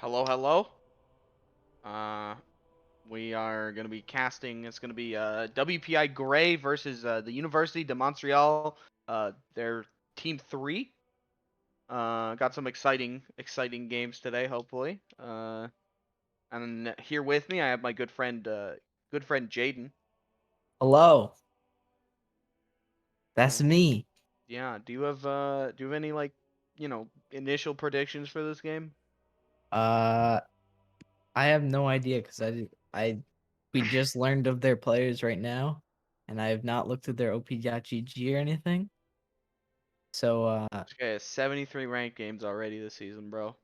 Hello, hello. Uh, we are gonna be casting. It's gonna be WPI Gray versus the University de Montreal. Their team three. Got some exciting games today. Hopefully. And here with me, I have my good friend Jaden. Hello, that's Um, me. yeah. Do you have any initial predictions for this game? Uh, I have no idea because we just learned of their players right now, and I have not looked at their OP.GG or anything. So, This guy has 73 ranked games already this season, bro.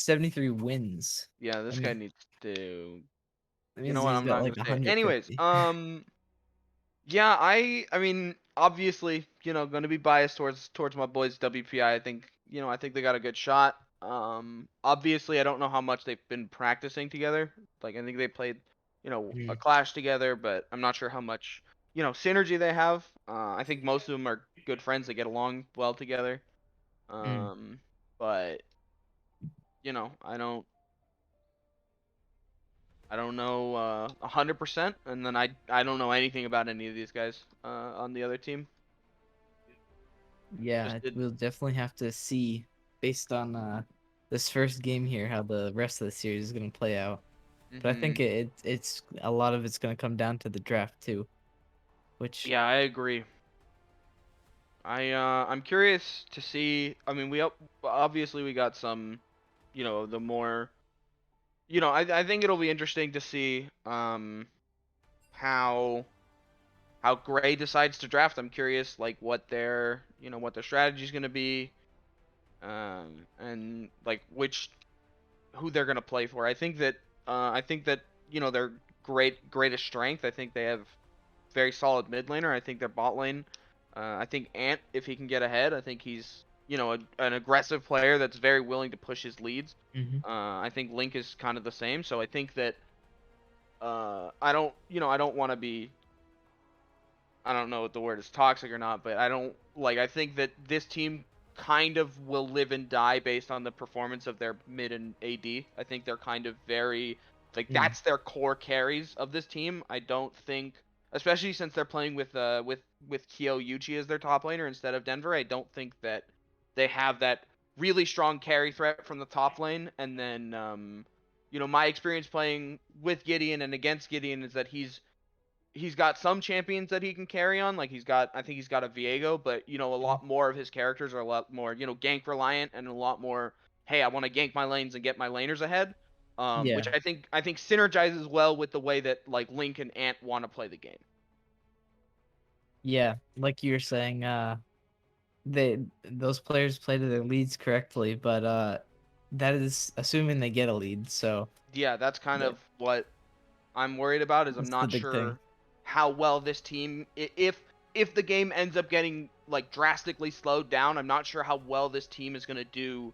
73 wins. Yeah, That this guy means needs to. that You know means what? he's I'm got not like gonna say it. Anyways, 150. yeah, I mean, obviously, gonna be biased towards my boys WPI. I think they got a good shot. Obviously, I don't know how much they've been practicing together. Like, I think they played, a Mm, clash together, but I'm not sure how much, synergy they have. I think most of them are good friends. They get along well together. mm. But I don't know 100%, and then I don't know anything about any of these guys on the other team. Yeah, Just did. we'll definitely have to see based on this first game here how the rest of the series is gonna play out. But I think Hmm. it's a lot of it's gonna come down to the draft too, which Yeah, I agree. I'm curious to see. I mean, obviously we got some, the more, I think it'll be interesting to see how Gray decides to draft. I'm curious like what their strategy is going to be, and like which who they're gonna play for. I think that their greatest strength. I think they have very solid mid laner. I think their bot lane. I think Ant, if he can get ahead, I think he's an aggressive player that's very willing to push his leads. Mhm. I think Link is kind of the same. So I think that I don't want to be. I don't know if the word is toxic or not, but I don't like. I think that this team kind of will live and die based on the performance of their mid and AD. I think they're kind of very like Mm. that's their core carries of this team. I don't think, especially since they're playing with Kyo Yuchi as their top laner instead of Denver. I don't think that they have that really strong carry threat from the top lane. And then my experience playing with Gideon and against Gideon is that he's got some champions that he can carry on. Like I think he's got a Viego, but a Mhm. lot more of his characters are a lot more, gank reliant and a lot more, hey, I want to gank my lanes and get my laners ahead. Which Yeah. I think synergizes well with the way that like Link and Ant want to play the game. Yeah, like you were saying, those players play to their leads correctly, but that is assuming they get a lead. So Yeah, that's kind that of what I'm worried about is I'm that's the not big thing. sure how well this team if the game ends up getting like drastically slowed down, I'm not sure how well this team is going to do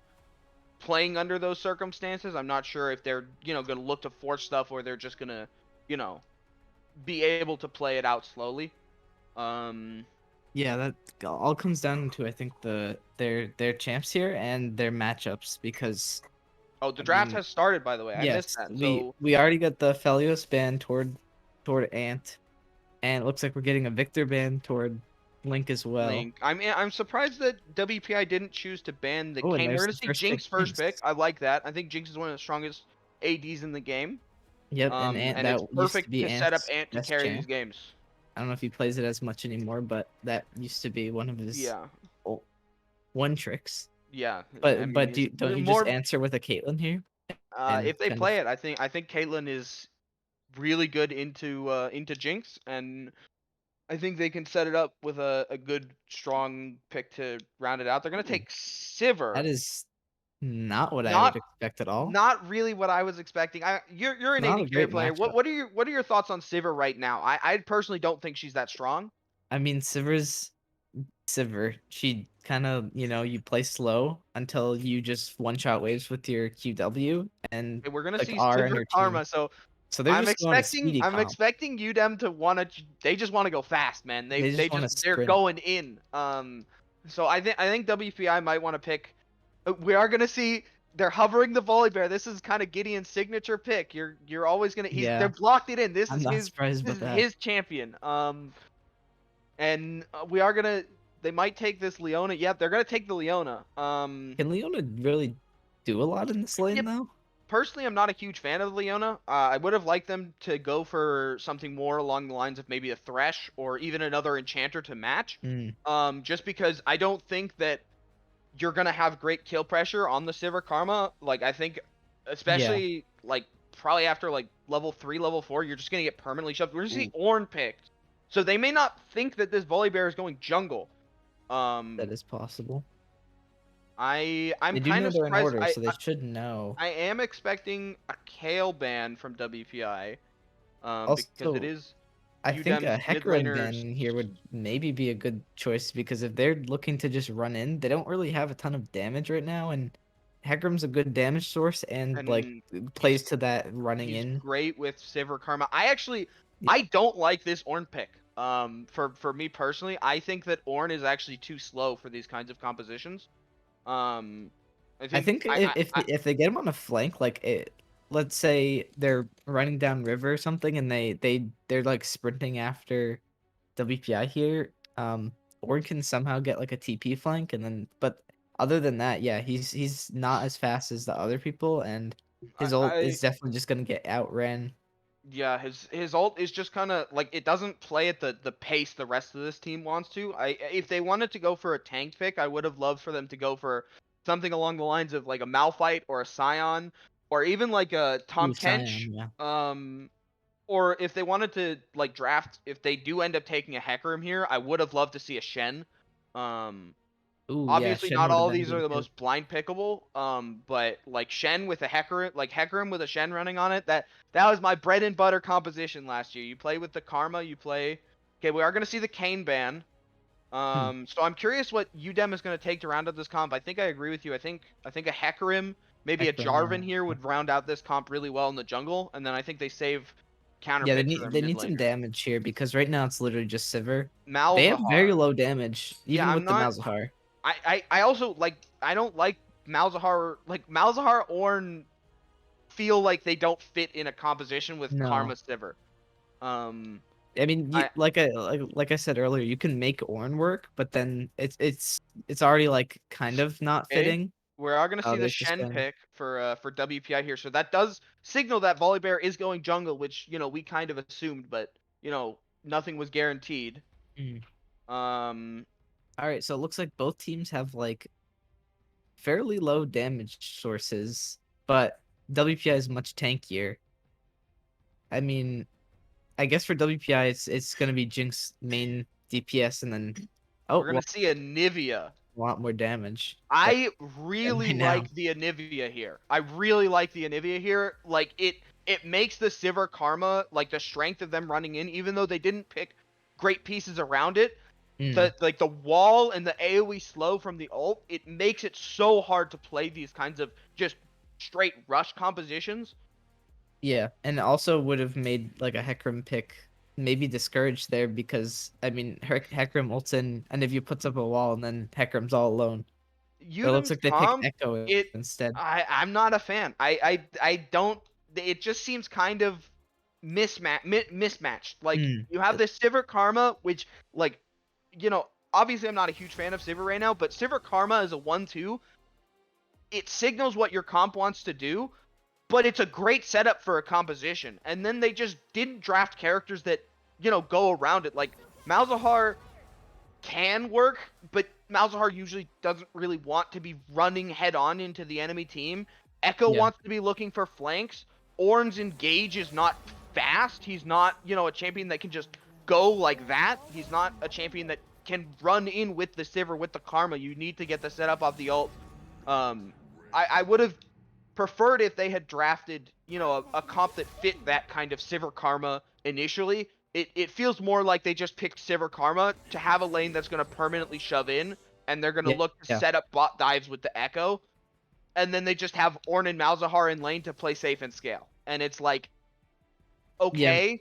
playing under those circumstances. I'm not sure if they're, going to look to force stuff or they're just going to, you know, be able to play it out slowly. Um, Yeah, that all comes down to I think their champs here and their matchups because oh, the I draft mean, has started, by the way. I missed yes, that. we So, we already got the Felios ban toward Ant, and it looks like we're getting a Victor ban toward Link as well. Link. I'm surprised that WPI didn't choose to ban the Oh, and Kane. We're there's going the to see first pick Jinx first Jinx. pick. I like that. I think Jinx is one of the strongest ADs in the game. Yep, and Ant And that it's used to perfect be to set up Ant's Ant to best carry these champ. games. I don't know if he plays it as much anymore, but that used to be one of his Yeah. o- one tricks. Yeah. I But mean, do he's don't you just more answer with a Caitlyn here and if they kind of play it, I think Caitlyn is really good into Jinx, and I think they can set it up with a good strong pick to round it out. They're gonna ooh, take Sivir. that is not what I would Not expect at all. not really what I was expecting. You're an Not AD a carry great player. matchup. What are your thoughts on Sivir right now? I personally don't think she's that strong. I mean, Sivir's Sivir. She kind of, you play slow until you just one shot waves with your QW and And we're gonna like see R and Sivir her team. Karma. So So they're just going to speedy I'm comp. expecting UDEM to wanna. They just want to go fast, man. They just want to They're sprint. going in. So I think WPI might want to pick. We are gonna see they're hovering the Volibear. This is kind of Gideon's signature pick. You're always gonna they're Yeah, blocked it in. This I'm is not surprised this about is that. his champion. And we are gonna they might take this Leona. Yep, they're gonna take the Leona. Can Leona really do a lot in this lane Yep. though? Personally, I'm not a huge fan of Leona. I would have liked them to go for something more along the lines of maybe a Thresh or even another Enchanter to match. Mm, Just because I don't think that you're gonna have great kill pressure on the Sivir Karma. Like I think, yeah. especially like probably after like level 3, level 4, you're just gonna get permanently shoved. We're gonna see Ooh, Ornn picked, so they may not think that this Volibear is going jungle. that Um, is possible. I'm They do kind know of they're in surprised. order, so they should know. I am expecting a Kale ban from WPI. Because it Also, is I think a UDEM's mid Hecarim ban laners. in here would maybe be a good choice because if they're looking to just run in, they don't really have a ton of damage right now, and Hecarim's a good damage source and like And plays to that running he's in. great with Sivir Karma. Yeah, I don't like this Ornn pick. For me personally, I think that Ornn is actually too slow for these kinds of compositions. Um, I I think think if they get him on a flank, like let's say they're running down river or something, and they're like sprinting after WPI here, Orn can somehow get like a TP flank, and then but other than that, yeah, he's not as fast as the other people, and his ult I is definitely just gonna get outran. yeah, his ult is just kind of like it doesn't play at the pace the rest of this team wants to. If they wanted to go for a tank pick, I would have loved for them to go for something along the lines of like a Malphite or a Scion or even like a Ooh, Tom Kench. Sion, yeah. Or if they wanted to like draft, if they do end up taking a Hecarim here, I would have loved to see a Shen. Um, Ooh, yeah, Obviously Shen not would have all of been these are good the too. most blind pickable. But like Shen with a Hecarim, like Hecarim with a Shen running on it, that was my bread and butter composition last year. You play with the Karma, you play. Okay, we are gonna see the Kane ban. Hmm. So I'm curious what UDEM is gonna take to round out this comp. I think I agree with you. I think a Hecarim, maybe a Hecarim, Jarvan here yeah. would round out this comp really well in the jungle, and then I think they save counter Yeah, picks for their they mid need some laners. damage here because right now it's literally just Sivir. They have very Malzahar. low damage, Yeah, even I'm with the not. Malzahar. I also like. I don't like Malzahar. Like Malzahar Ornn feel like they don't fit in a composition with Karma No. Sivir. Um, I mean, I like I said earlier, you can make Ornn work, but then it's already like kind of not okay. fitting. We are gonna Oh, see the there's just Shen been pick for WPI here, so that does signal that Volibear is going jungle, which we kind of assumed, but nothing was guaranteed. Mm. Um, All right, so it looks like both teams have like fairly low damage sources, but WPI is much tankier. I mean, I guess for WPI it's gonna be Jinx main DPS and then we're oh gonna well see a Nivea. a lot more damage than I really right now. like the Anivia here. I really like the Anivia here. Like it makes the Sivir Karma, like the strength of them running in, even though they didn't pick great pieces around it, Mm, the wall and the AoE slow from the ult, it makes it so hard to play these kinds of just straight rush compositions. yeah, and also would have made like a Hecarim pick maybe discouraged there because I mean Hecarim ults in and if you puts up a wall and then Hecarim's all alone. But it looks Udem's like they pick comp, Echo it instead. I'm not a fan. I don't. It just seems kind of mismatched. Like Mm, you have this Sivir Karma, which like obviously I'm not a huge fan of Sivir right now, but Sivir Karma is a 1/2. It signals what your comp wants to do, but it's a great setup for a composition. And then they just didn't draft characters that go around it. Like Malzahar can work, but Malzahar usually doesn't really want to be running head on into the enemy team. Echo yeah. wants to be looking for flanks. Ornn's engage is not fast. He's not, a champion that can just go like that. He's not a champion that can run in with the Sivir, with the Karma. You need to get the setup off the ult. Um, I would have preferred if they had drafted, a comp that fit that kind of Sivir Karma initially. It feels more like they just picked Sivir Karma to have a lane that's going to permanently shove in, and they're going to Yeah. look to Yeah. set up bot dives with the Echo, and then they just have Ornn and Malzahar in lane to play safe and scale. And it's like, Yeah. okay,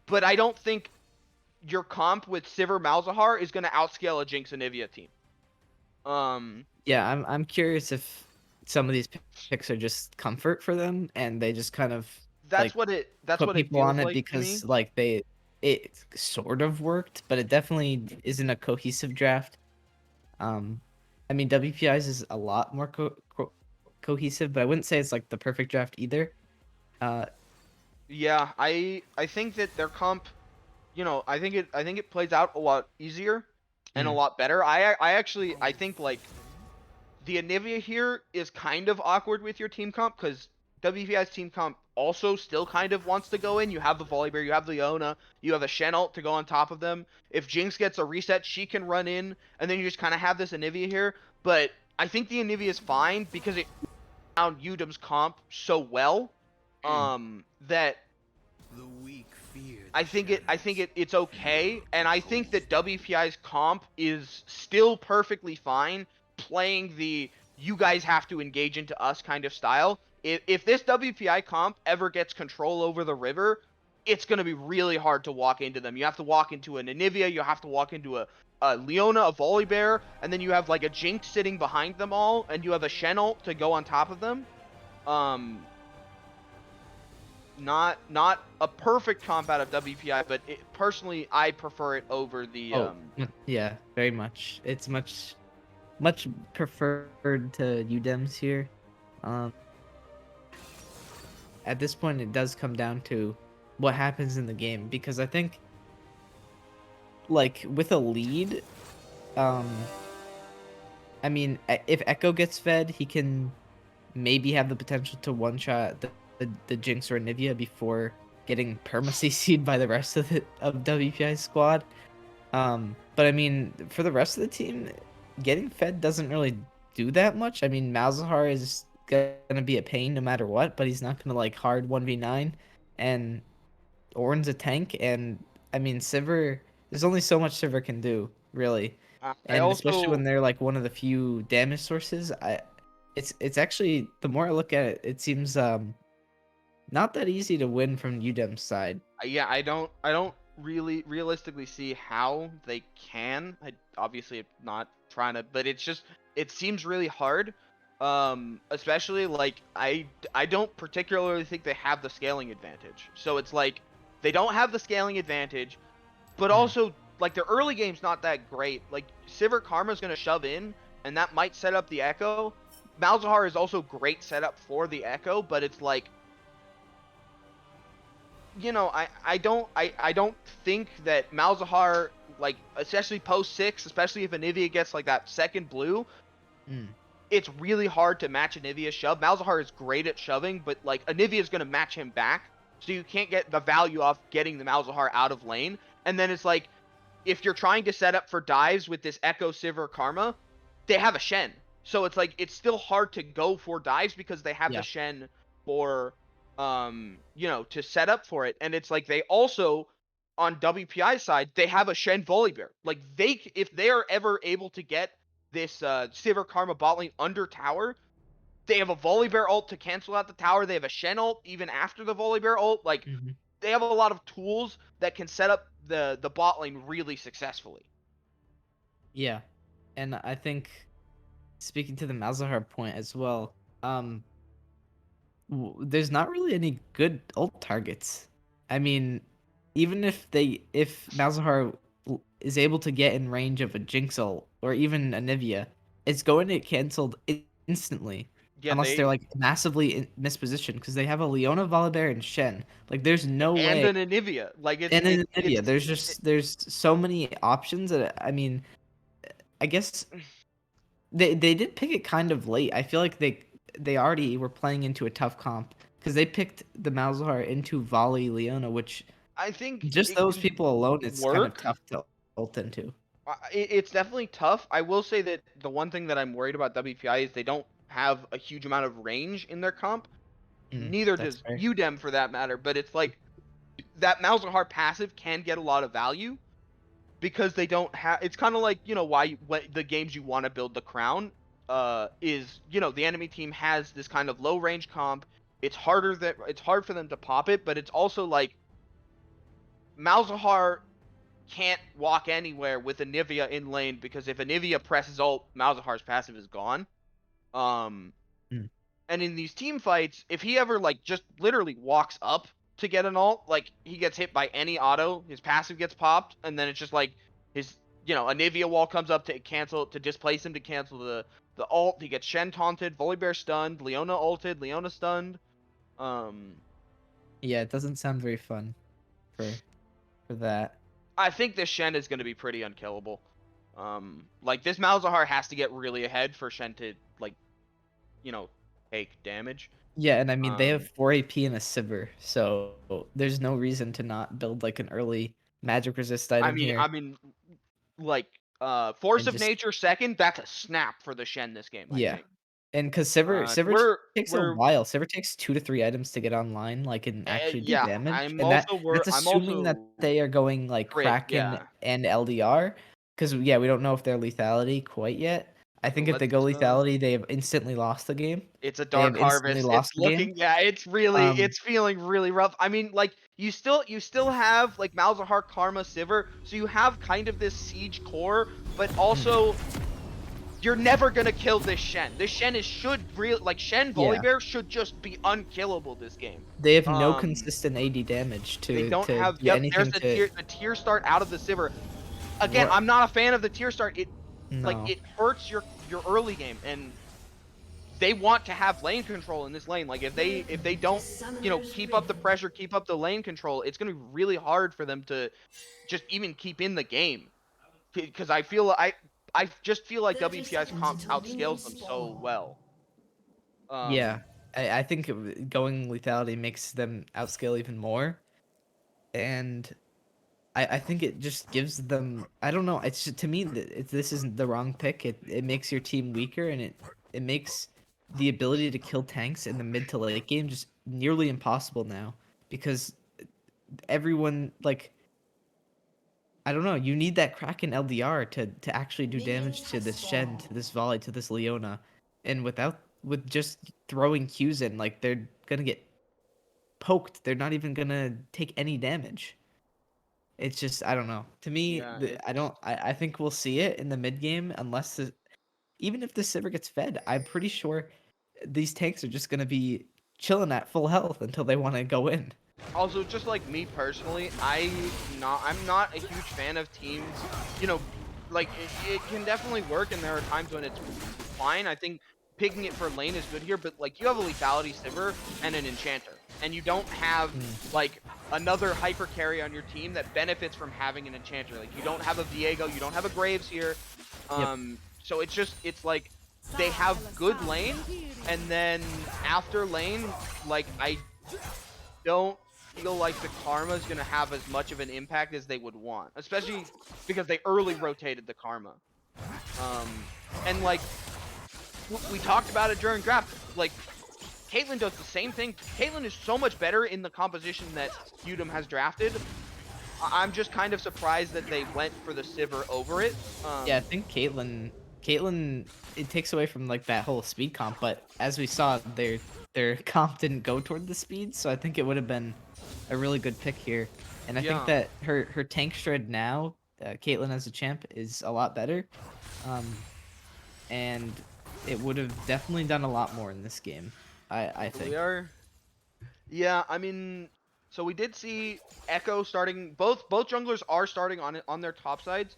but I don't think your comp with Sivir Malzahar is going to outscale a Jinx and Nivea team. Um, Yeah, I'm curious if some of these picks are just comfort for them, and they just kind of That's like what put it people on feels it like to me. because like it sort of worked, but it definitely isn't a cohesive draft. Um, I mean WPI's is a lot more cohesive, but I wouldn't say it's like the perfect draft either. Uh, Yeah, I think that their comp, I think it plays out a lot easier and a mm, lot better. I actually I think like the Anivia here is kind of awkward with your team comp because WPI's team comp also still kind of wants to go in. You have the Volibear, you have Leona, you have a Shen ult to go on top of them. If Jinx gets a reset, she can run in, and then you just kind of have this Anivia here. But I think the Anivia is fine because it found UDEM's comp so well, mm, that The weak fear I the think shadows. it's okay, and I think that WPI's comp is still perfectly fine playing the you guys have to engage into us kind of style. If this WPI comp ever gets control over the river, it's gonna be really hard to walk into them. You have to walk into an Anivia, you have to walk into a Leona, a Volibear, and then you have like a Jinx sitting behind them all, and you have a Shen ult to go on top of them. Um, not a perfect comp out of WPI, but personally, I prefer it over the oh yeah, very much. It's much preferred to UDEMs here. Um, at this point, it does come down to what happens in the game because I think like with a lead, um, I mean, if Echo gets fed, he can maybe have the potential to one shot the Jinx or Nivea before getting perma CC'd by the rest of WPI's squad. But I mean, for the rest of the team, getting fed doesn't really do that much. I mean, Malzahar is gonna be a pain no matter what, but he's not gonna like hard 1v9, and Ornn's a tank, and I mean, Sivir. There's only so much Sivir can do, really, I and especially when also they're like one of the few damage sources. It's actually the more I look at it, it seems not that easy to win from UDEM's side. yeah, I don't really realistically see how they can. I obviously am not trying to, but it's just it seems really hard. Especially like I don't particularly think they have the scaling advantage. So it's like they don't have the scaling advantage, but Mm, also like their early game's not that great. Like Sivir Karma's gonna shove in, and that might set up the Echo. Malzahar is also great setup for the Echo, but it's like, I don't think that Malzahar, like especially post 6, especially if Anivia gets like that second blue, mm, it's really hard to match Anivia's shove. Malzahar is great at shoving, but like Anivia is gonna match him back, so you can't get the value off getting the Malzahar out of lane. And then it's like if you're trying to set up for dives with this Echo Sivir Karma, they have a Shen. So it's like it's still hard to go for dives because they have the yeah. Shen for to set up for it. And it's like they also on WPI side, they have a Shen Volibear. Like if they are ever able to get this Sivir Karma bot lane under tower, they have a Volibear ult to cancel out the tower. They have a Shen ult even after the Volibear ult. Like Hmm. they have a lot of tools that can set up the bot lane really successfully. Yeah, and I think speaking to the Malzahar point as well, there's not really any good ult targets. I mean, even if Malzahar is able to get in range of a Jinx ult or even a Nivea, it's going to get canceled instantly Yeah, unless they're they like massively mispositioned because they have a Leona, Volibear, and Shen. Like, there's no and way. an Anivia. Like And in it's Nivea, there's so many options that I mean, I guess they did pick it kind of late. I feel like they already were playing into a tough comp because they picked the Malzahar into Volley Leona, which I think just it those can people alone, it's kind of work. tough to ult into. It's definitely tough. I will say that the one thing that I'm worried about WPI is they don't have a huge amount of range in their comp. Mm, Neither that's does fair. UDEM for that matter. But it's like that Malzahar passive can get a lot of value because they don't have. It's kind of like why when the games you want to build the crown is the enemy team has this kind of low range comp. It's hard for them to pop it, but it's also like Malzahar can't walk anywhere with Anivia in lane because if Anivia presses ult, Malzahar's passive is gone. Um, Mm. And in these team fights, if he ever like just literally walks up to get an ult, like he gets hit by any auto, his passive gets popped, and then it's just like his a Nivea wall comes up to displace him to cancel the ult. He gets Shen taunted, Volibear stunned, Leona ulted, Leona stunned. Yeah, it doesn't sound very fun for that. I think this Shen is going to be pretty unkillable. Like this Malzahar has to get really ahead for Shen to like, take damage. Yeah, and I mean they have Um, 4 AP and a Sivir, so there's no reason to not build like an early magic resist item here I mean, like Force and of just Nature second. That's a snap for the Shen this game. I yeah. think. And because Sivir takes a We're while. Sivir takes 2 to 3 items to get online, like, and actually do yeah. damage, and that's I'm assuming that also they are going, like, crit. Kraken Yeah. and LDR. Because yeah, we don't know if they're lethality quite yet. I think if they go Let's lethality, they have instantly lost the game. It's a They have dark instantly harvest. It's lost the game. looking, yeah, Um, it's feeling really rough. I mean, like you still have like Malzahar, Karma, Sivir, so you have kind of this siege core, but also you're never gonna kill this Shen. This Shen Shen yeah. Volibear should just be unkillable this game. They have no Um, consistent AD damage they to don't have. do Yep, there's anything to the tier start out of the Sivir. Again, what I'm not a fan of the tier start. no. It hurts your early game, and they want to have lane control in this lane. Like if they don't, keep up the pressure, keep up the lane control, it's gonna be really hard for them to just even keep in the game. Because I just feel like WPI's comp outscales them so well. Yeah. I think going lethality makes them outscale even more. And I think it just gives them. I don't know. It's just, to me this isn't the wrong pick. It makes your team weaker, and it makes the ability to kill tanks in the mid to late game just nearly impossible now because everyone like. I don't know. You need that Kraken LDR to actually do damage to this Shen, to this Volley, to this Leona, and with just throwing Qs in, like they're gonna get poked. They're not even gonna take any damage. It's just I don't know. To me, Yeah, I don't. I think we'll see it in the mid game unless even if the Sivir gets fed. I'm pretty sure these tanks are just gonna be chilling at full health until they want to go in. also, just like me personally, I'm not a huge fan of teams. You know, like it can definitely work, and there are times when it's fine. I think picking it for lane is good here, but like you have a lethality Sivir and an enchanter, and you don't have like another hyper carry on your team that benefits from having an enchanter. Like you don't have a Viego, you don't have a Graves here. So it's like they have good lane, and then after lane, like I don't feel like the Karma is gonna have as much of an impact as they would want, especially because they early rotated the Karma. And like we talked about it during draft, like Caitlyn does the same thing. Caitlyn is so much better in the composition that UDEM has drafted. I'm just kind of surprised that they went for the Sivir over it. Yeah, I think Caitlyn, it takes away from like that whole speed comp, but as we saw, their comp didn't go toward the speed, so I think it would have been a really good pick here. And I think that her tank shred now, Caitlyn as a champ, is a lot better, and it would have definitely done a lot more in this game. I think. Yeah, I mean, so we did see Echo starting. Both junglers are starting on their top sides.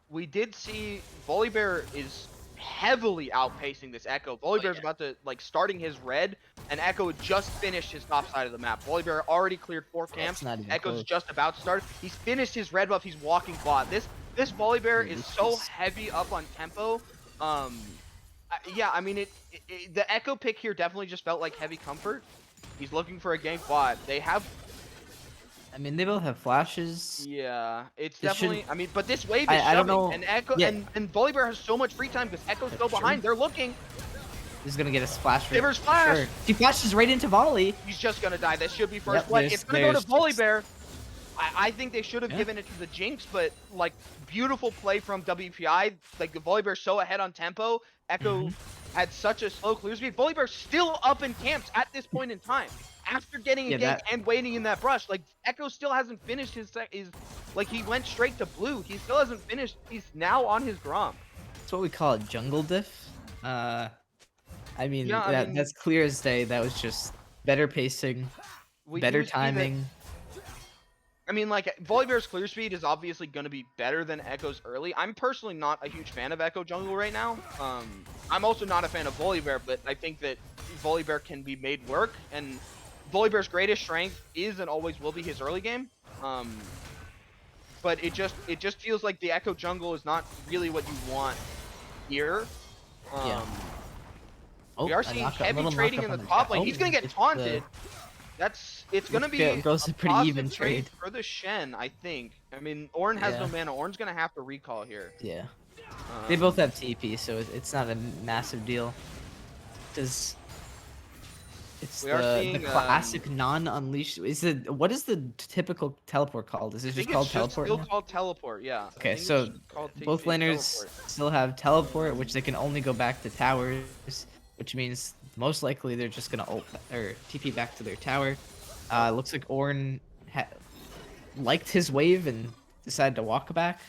We did see Volibear is heavily outpacing this Echo. Volibear's about to starting his red, and Echo just finished his top side of the map. Volibear already cleared 4 camps. Echo's close. just about to start. He's finished his red buff. He's walking bot. This Volibear is so heavy up on tempo. Yeah, I mean the Echo pick here definitely just felt like heavy comfort. He's looking for a gank bot. They have. I mean, they both have flashes. Yeah, it's This definitely. should- I mean, but this wave is I don't know. and Echo Yeah. and Volibear has so much free time because Echo's so behind. They're looking. He's gonna get a splash. Sivir's flash. Sure. He flashes right into volley. He's just gonna die. This should be first Yep, blood. there's- It's gonna go to there's Volibear. I think they should have Yeah. given it to the Jinx, but like beautiful play from WPI. Like the Volibear's so ahead on tempo. Echo had such a slow clear speed. Volibear's still up in camps at this point in time. After getting a gank and waiting in that brush, like Echo still hasn't finished his like he went straight to blue. He still hasn't finished. He's now on his Grom. That's what we call a jungle diff. I mean, Yeah, I mean, that's clear as day. That was just better pacing, we better do see that. timing. I mean, like, Volibear's clear speed is obviously going to be better than Echo's early. I'm personally not a huge fan of Echo jungle right now. I'm also not a fan of Volibear, but I think that Volibear can be made work, and Volibear's greatest strength is and always will be his early game. But it just feels like the Echo jungle is not really what you want here. Yeah. We Oh, are a seeing knock-up- heavy little trading in knock-up the on the top chat. lane. Oh, He's gonna get it's taunted. It's gonna be It goes a a pretty even positive trade trade. for the Shen, I think. I mean, Ornn has no Yeah. mana. Ornn's gonna have to recall here. Yeah. They both Um, have TP, so it's not a massive deal. Because it's We are the seeing, classic non-unleashed. Is it what is the typical teleport called? Is I it just think called it's just teleport still now? called teleport. Yeah. I Okay, think it's so just called both laners teleport. still have teleport, which they can only go back to towers, which means most likely they're just gonna ult or TP back to their tower. Looks like Ornn liked his wave and decided to walk back.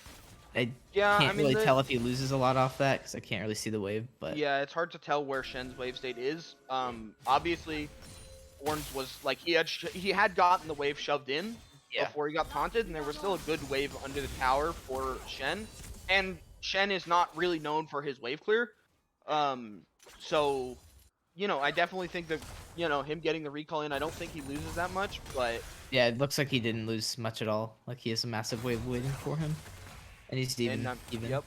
I Yeah, I can't mean really tell if he loses a lot off that because I can't really see the wave, but yeah, it's hard to tell where Shen's wave state is. Obviously, Ornn's was like he had gotten the wave shoved in yeah. before he got taunted, and there was still a good wave under the tower for Shen. And Shen is not really known for his wave clear. So I definitely think that him getting the recall in, I don't think he loses that much, but Yeah, it looks like he didn't lose much at all. Like he has a massive wave waiting for him. And he's even. Yep.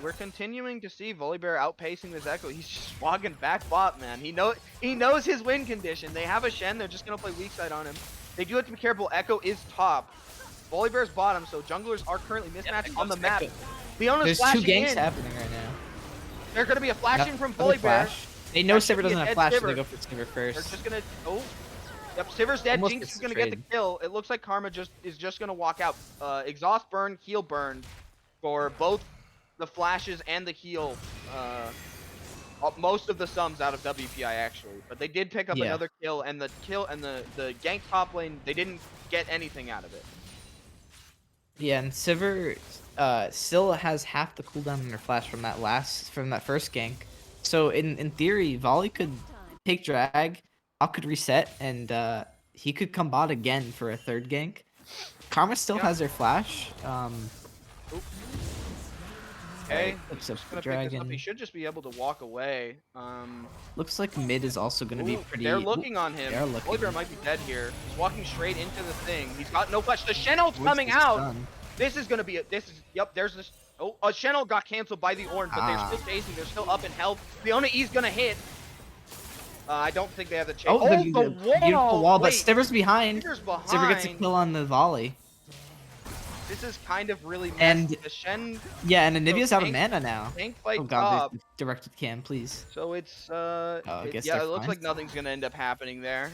We're continuing to see Volibear outpacing this Echo. He's just walking back bot, man. He knows his win condition. They have a Shen. They're just gonna play weak side on him. They do have to be careful. Echo is top. Volibear's bottom, so junglers are currently mismatched on the map. Leona's There's flashing two ganks in. happening right now. They're gonna be a flashing from Another Volibear. flash. They know That's Sivir gonna be doesn't a have dead flash, so Sivir. they go for Sivir They're first. just gonna. Oh. Yep, Sivir's dead. Almost Jinx gets is the gonna get the trade. kill. It looks like Karma is just gonna walk out. Exhaust burn, heal burn, for both the flashes and the heal. Most of the sums out of WPI actually, but they did pick up Yeah. another kill, and the gank top lane, they didn't get anything out of it. Yeah, and Sivir still has half the cooldown on her flash from that first gank. So in theory, Volley could take drag, Hawk could reset, and he could come bot again for a third gank. Karma still Yeah. has her flash. Okay, Looks just up gonna the pick this up. dragon. He should just be able to walk away. Looks like mid is also going to be Ooh, pretty. they're looking on him. They are looking. Volibear might be dead here. He's walking straight into the thing. He's got no flash. The Shen ult's What's coming this out. done? This is gonna be yep, there's this. Oh, a Shen ult got canceled by the Ornn, but they're still chasing. They're still up in health. Leona E's gonna hit. I don't think they have the chase. Oh, the wall! beautiful wall, but Wait, Stiver's behind. Stiver's behind. Stiver gets a kill on the volley. This is kind of really messy. And The Shen yeah, and Anivia's out of tank- mana now. tank fight Oh god, top. they directed cam, please. So it's I guess yeah, they're it looks fine. like nothing's gonna end up happening there.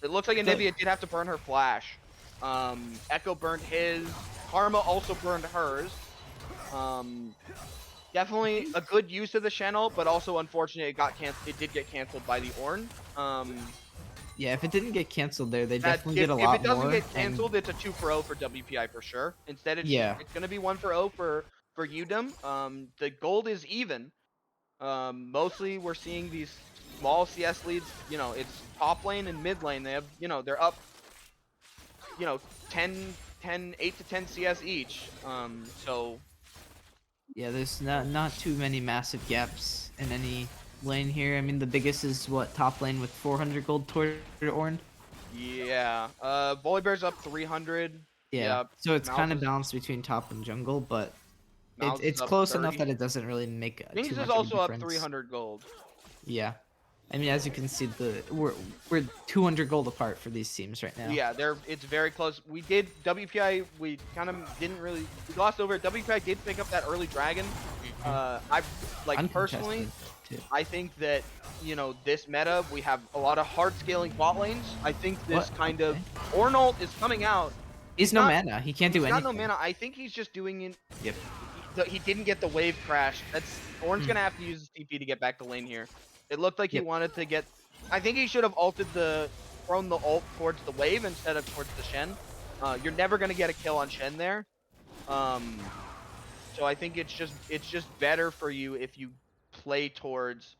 It looks like The- Anivia did have to burn her flash. Echo burned his. Karma also burned hers. Definitely a good use of the Shen ult, but also unfortunately it did get canceled by the Ornn. Yeah, if it didn't get canceled there, they That definitely get a lot more. If it doesn't get and- canceled, it's a 2 for 0 for WPI for sure. Instead, it's gonna be 1 for 0 for UDEM. The gold is even. Mostly we're seeing these small CS leads. It's top lane and mid lane. They have they're up 8 to 10 CS each. So Yeah, there's not too many massive gaps in any lane here. I mean, the biggest is what, top lane with 400 gold toward Ornn. yeah, Volibear's up 300. Yeah. So it's Mouse kind of is- balanced between top and jungle, but Mouse is it's up close enough 30. that it doesn't really make Jinx too is much of a also up difference. 300 gold. Yeah. I mean, as you can see, we're 200 gold apart for these teams right now. Yeah, it's very close. We did WPI. We kind of didn't really. We glossed over it. WPI did pick up that early dragon. I personally, Too. I think that this meta we have a lot of hard scaling bot lanes. I think this What? kind Okay. of Ornn is coming out. He's no not- mana. He can't do He's anything. got no mana. I think he's just doing it. Yep. He didn't get the wave crash. Ornn's gonna have to use his TP to get back to lane here. It looked like he Yep. wanted to get. I think he should have thrown the ult towards the wave instead of towards the Shen. You're never gonna get a kill on Shen there. So I think it's just better for you if you play towards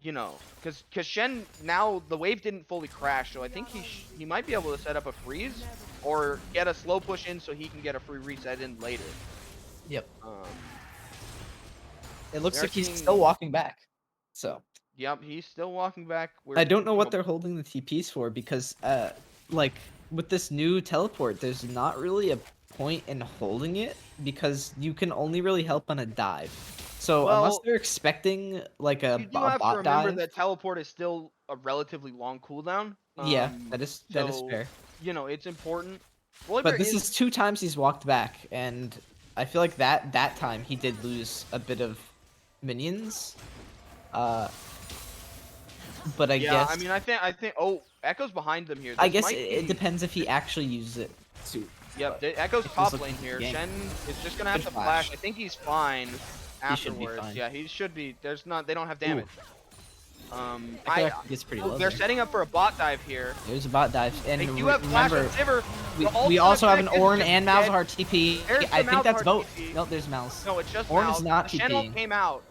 you know, because Shen now the wave didn't fully crash, so I think he might be able to set up a freeze or get a slow push in so he can get a free reset in later. Yep. Um, It looks they're like he's seeing- still walking back. So Yep, he's still walking back. I don't know what they're holding the TPs for because, like with this new teleport, there's not really a point in holding it because you can only really help on a dive. So unless Well, they're expecting like a, you do a have to bot remember dive, that teleport is still a relatively long cooldown. yeah, that is So, fair. you know, it's important. But Volibear this is 2 times he's walked back, and I feel like that time he did lose a bit of minions. But I guess I mean, I think. Oh, Echo's behind them here. I This guess might it be- depends if he actually uses it too. Yep, but Echo's it feels top like lane he's here. ganked. Shen is just gonna have Good to flash. flash. I think he's fine He should be afterwards. fine. Yeah, he should be. They don't have damage. I feel like he gets pretty low they're there. setting up for a bot dive here. There's a bot dive, and They do have flash remember, on Sivir. we also have an Ornn and Malzahar. Malzahar TP. There's I the think that's Malzahar both. TP. No, there's Malz. No, it's just Ornn Malz. is not The Shenlong TPing. came out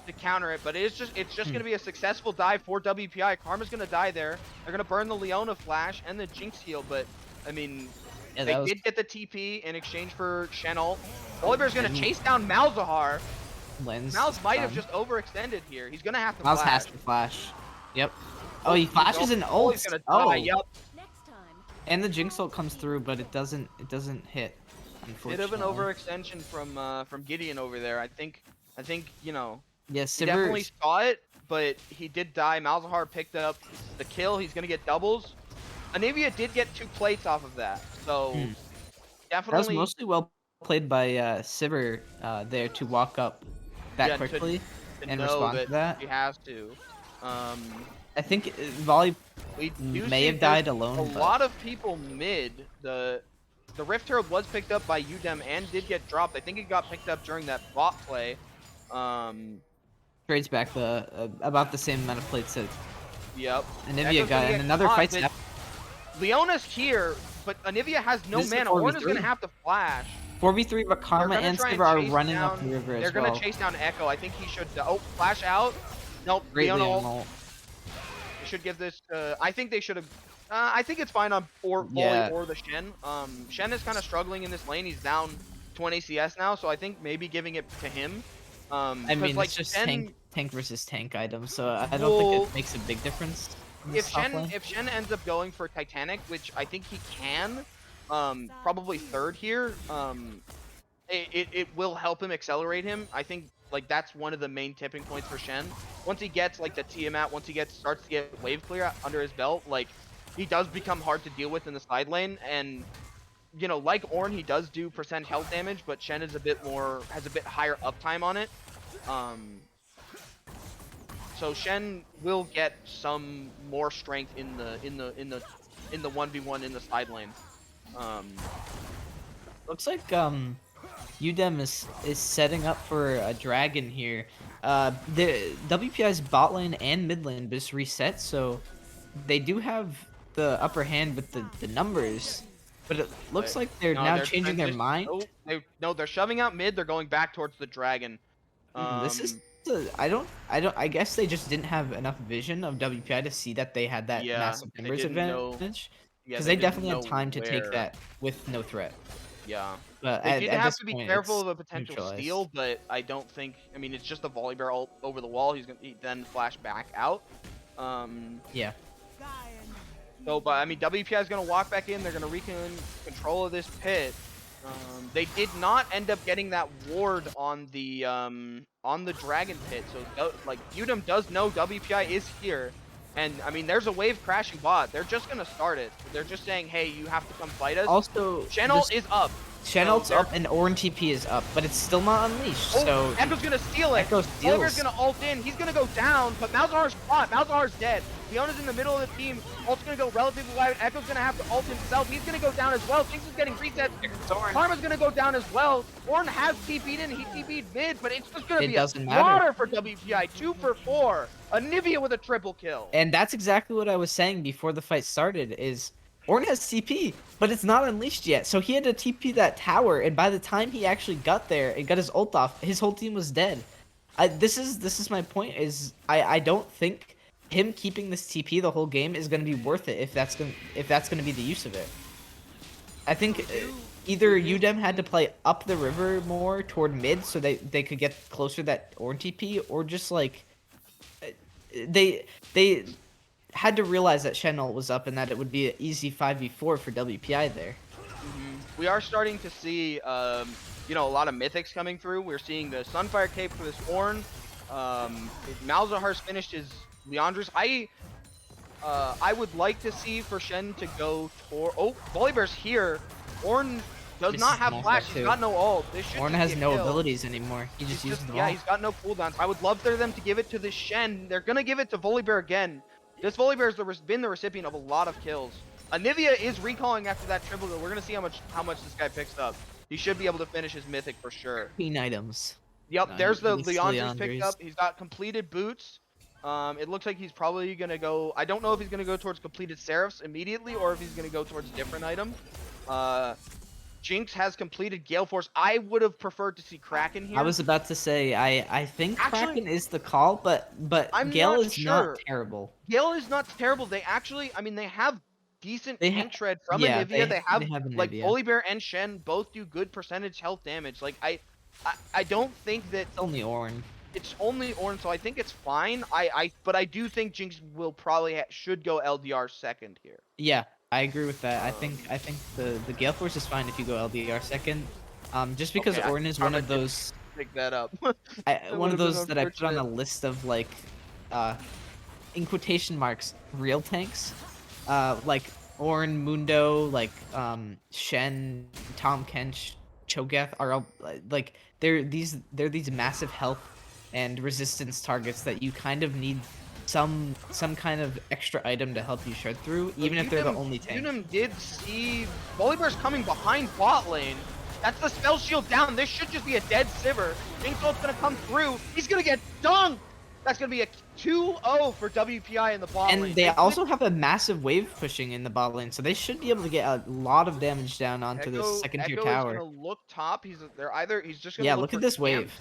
to counter it, but it's just gonna be a successful dive for WPI. Karma's gonna die there. They're gonna burn the Leona flash and the Jinx heal, but I mean, Yeah, they that was did get the TP in exchange for Shen ult. Volibear's gonna chase down Malzahar. Lens. Malz might have just overextended here. He's gonna have to Malz flash. has to flash. Yep. Oh, he flashes an Oh, ult. he's gonna Oh, die. Yep. Next time. and the Jinx ult comes through, but it doesn't hit. Bit of an Unfortunately. overextension from Gideon over there. I think you know. Yeah, He definitely Sivir. saw it, but he did die. Malzahar picked up the kill. He's gonna get doubles. Anivia did get 2 plates off of that, so That was definitely. mostly well played by Sivir there to walk up that Yeah, quickly to and know respond that to that. he has to. I think Volley We do may see have died there's alone. A but lot of people mid. The Rift Herald was picked up by UDEM and did get dropped. I think it got picked up during that bot play. trades back the about the same amount of plates that Yep. Anivia Echo's got, gonna and get another caught, fight's but happening. Leona's here, but Anivia has no This is a mana. Ornn is 4v3. gonna have to flash. 4v3, but Karma They're gonna and try Sivir are chase running down, up the river as They're well. gonna chase down Echo. I think he should. Oh, flash out. Nope. Great Leona Leon ult. ult. They should give this. I think they should have. I think it's fine on Volley Yeah. or the Shen. Shen is kind of struggling in this lane. He's down 20 CS now, so I think maybe giving it to him. I 'Cause, mean, like, it's just Shen, tank versus tank items, so I don't think Well, it makes a big difference. In this if top Shen lane. if Shen ends up going for Titanic, which I think he can, probably third here. It will help him accelerate him. I think like that's one of the main tipping points for Shen. Once he gets like the Tiamat, once he starts to get wave clear under his belt, like he does become hard to deal with in the side lane. And you know, like Ornn, he does do percent health damage, but Shen is has a bit higher uptime on it. So Shen will get some more strength in the 1v1 in the side lane. Looks like UDEM is setting up for a dragon here. The WPI's bot lane and mid lane just reset, so they do have the upper hand with the numbers. But it looks like they're No, now they're changing their transition- mind. No, they're shoving out mid. They're going back towards the dragon. This is I guess they just didn't have enough vision of WPI to see that they had that Yeah, massive they numbers didn't know- advantage. Yeah, Because they didn't definitely had know time to take where. that with no threat. Yeah. But They at did this have to be point, careful it's of a potential neutralized. steal, but I don't think. I mean, it's just a Volibear ult over the wall. He's gonna then flash back out. Yeah. So, but I mean, WPI is gonna walk back in. They're gonna reclaim control of this pit. They did not end up getting that ward on the dragon pit. So, like, UDEM does know WPI is here, and I mean, there's a wave crashing bot. They're just gonna start it. They're just saying, hey, you have to come fight us. Also, Shen ult is up. Shen so ult's they're- up and Ornn TP is up, but it's still not unleashed. Oh, so Echo's gonna steal it. Echo Volibear's steals. gonna ult in. He's gonna go down, but Malzahar's caught. Malzahar's dead. Leona's in the middle of the team. Ult's gonna go relatively wide. Echo's gonna have to ult himself. He's gonna go down as well. Jinx is getting resets. Karma's gonna go down as well. Ornn has TP'd in. He TP'd mid, but it's just gonna It be doesn't a matter. slaughter for WPI. 2 for 4. Anivia with a triple kill. And that's exactly what I was saying before the fight started. Is Ornn has TP, but it's not unleashed yet. So he had to TP that tower, and by the time he actually got there and got his ult off, his whole team was dead. This is my point. Is I don't think him keeping this TP the whole game is gonna be worth it if that's gonna be the use of it. I think either UDEM had to play up the river more toward mid so they could get closer to that Ornn TP, or just like they had to realize that Shen ult was up and that it would be an easy 5v4 for WPI there. We are starting to see, you know, a lot of mythics coming through. We're seeing the Sunfire Cape for this Ornn. Malzahar's finished his Leandre's. I would like to see for Shen to go toward. Oh, Volibear's here. Ornn does This not is have Malphite flash. He's too. got no ult. This should Ornn just has be a no kill. abilities anymore. He just uses them Yeah, all. he's got no cooldowns. I would love for them to give it to this Shen. They're gonna give it to Volibear again. This Volibear has been the recipient of a lot of kills. Anivia is recalling after that triple kill. We're gonna see how much this guy picks up. He should be able to finish his mythic for sure. Queen items. Yep, No, there's the he's Leandre's picked Leandre's. up. He's got completed boots. It looks like he's probably gonna go. I don't know if he's gonna go towards completed Seraphs immediately or if he's gonna go towards a different item. Jinx has completed Gale Force. I would have preferred to see Kraken here. I was about to say I think Actually, Kraken is the call, but I'm Gale not is sure. not terrible. Gale is not terrible. They actually, I mean, they have decent tank shred from yeah, Anivia. They have like Anivia. Volibear and Shen both do good percentage health damage. Like I don't think that It's only Ornn. it's only Ornn, so I think it's fine. But I do think Jinx will probably should go LDR second here. Yeah, I agree with that. I think the Gale Force is fine if you go LDR second. Just because Okay, Ornn is one of those Pick that up. one of would've been those that I put on a unfortunate. list of like in quotation marks real tanks. Like Ornn, Mundo, like Shen, Tom Kench, Cho'Gath are all like they're these massive health and resistance targets that you kind of need some kind of extra item to help you shred through, even if they're the only tank. UDEM did see Volibear's coming behind bot lane. That's the spell shield down. This should just be a dead Sivir. Jinx ult's gonna come through. He's gonna get dunked. That's gonna be a 2-0 for WPI in the bot lane. And they also have a massive wave pushing in the bot lane, so they should be able to get a lot of damage down onto this second tier tower. Echo is gonna look top. He's just gonna Yeah, look look for at this camps. wave.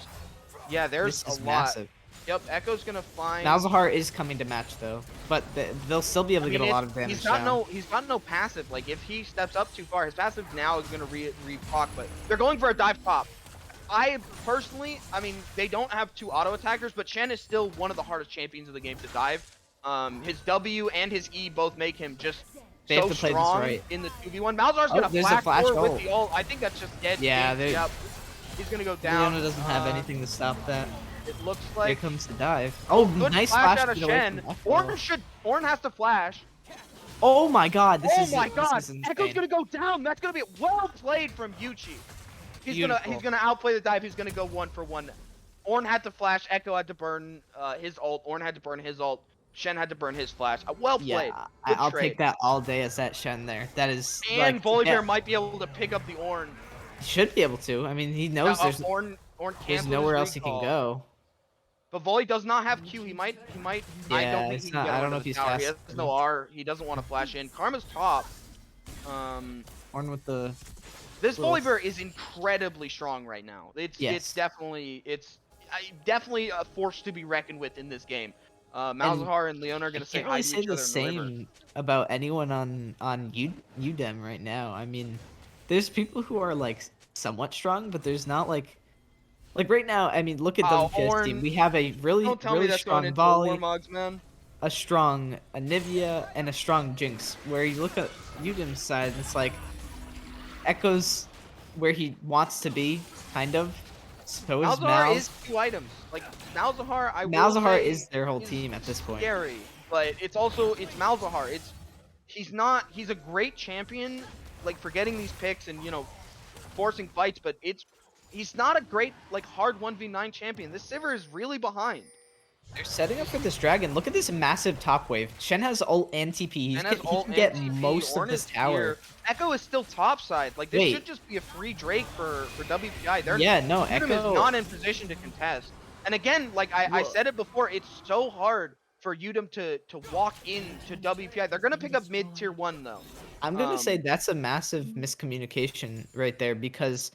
Yeah, there's This is a lot. massive. Yep, Echo's gonna find. Malzahar is coming to match though, but they'll still be able to get a lot of damage He's got down. he's got no passive. Like if he steps up too far, his passive now is gonna re-proc. But they're going for a dive top. I personally, I mean, they don't have two auto attackers, but Shen is still one of the hardest champions of the game to dive. His W and his E both make him just They have so to play this strong right. in the 2v1. Malzar's gonna there's a flash flash forward with ult. the ult. I think that's just dead. Yeah, Jinx. Yep. He's gonna go down. Leona doesn't have anything to stop that. It looks Here like comes the dive. Oh, good nice flash flash out of to get away Shen. from Echo. Ornn has to flash. Oh my god, this is my god, this is Echo's insane. gonna go down. That's gonna be well played from Yuchi. He's Beautiful. gonna outplay the dive. He's gonna go 1-for-1. Ornn had to flash. Echo had to burn his ult. Ornn had to burn his ult. Shen had to burn his flash. Well played. Yeah, Good I'll trade. take that all day as that Shen there. That is And like, Volibear yeah, might be able to pick up the Ornn. he should be able to. I mean, he knows there's Ornn there's canceled nowhere his else he can recall. go. But Volley does not have Q. He might. I Yeah, don't think it's he not- can get I don't onto know if the he's tower. fast He has no enough. R. He doesn't want to flash in. Karma's top. Ornn with the This Little- Volibear is incredibly strong right now. It's Yes. definitely definitely a force to be reckoned with in this game. Malzahar and Leona are I gonna say can't hi really to say each the other in the river. same about anyone on UDEM right now. I mean, there's people who are like somewhat strong, but there's not like right now. I mean, look at Oh, WPS team. Ornn. We have a really Don't tell me really that's going strong into volley, Warmogs, man. a strong Anivia, and a strong Jinx. Where you look at UDEM's side, it's like Echo's where he wants to be, kind of. So is Malzahar is Malz. 2 items. Like Malzahar, I will Malzahar say, is their whole is team at this point. scary, but it's Malzahar. He's a great champion, like for getting these picks and forcing fights, but he's not a great like hard 1v9 champion. This Sivir is really behind. They're setting up for this dragon. Look at this massive top wave. Shen has ult and TP. He And has ult can get and TP. most Ornn of this is tower. here. Echo is still topside. Like this Wait. should just be a free Drake for WPI. Yeah, no, UDEM is Echo. not in position to contest. And again, like I said it before, it's so hard for UDEM to walk into WPI. They're gonna pick up mid tier 1 though. I'm gonna say that's a massive miscommunication right there because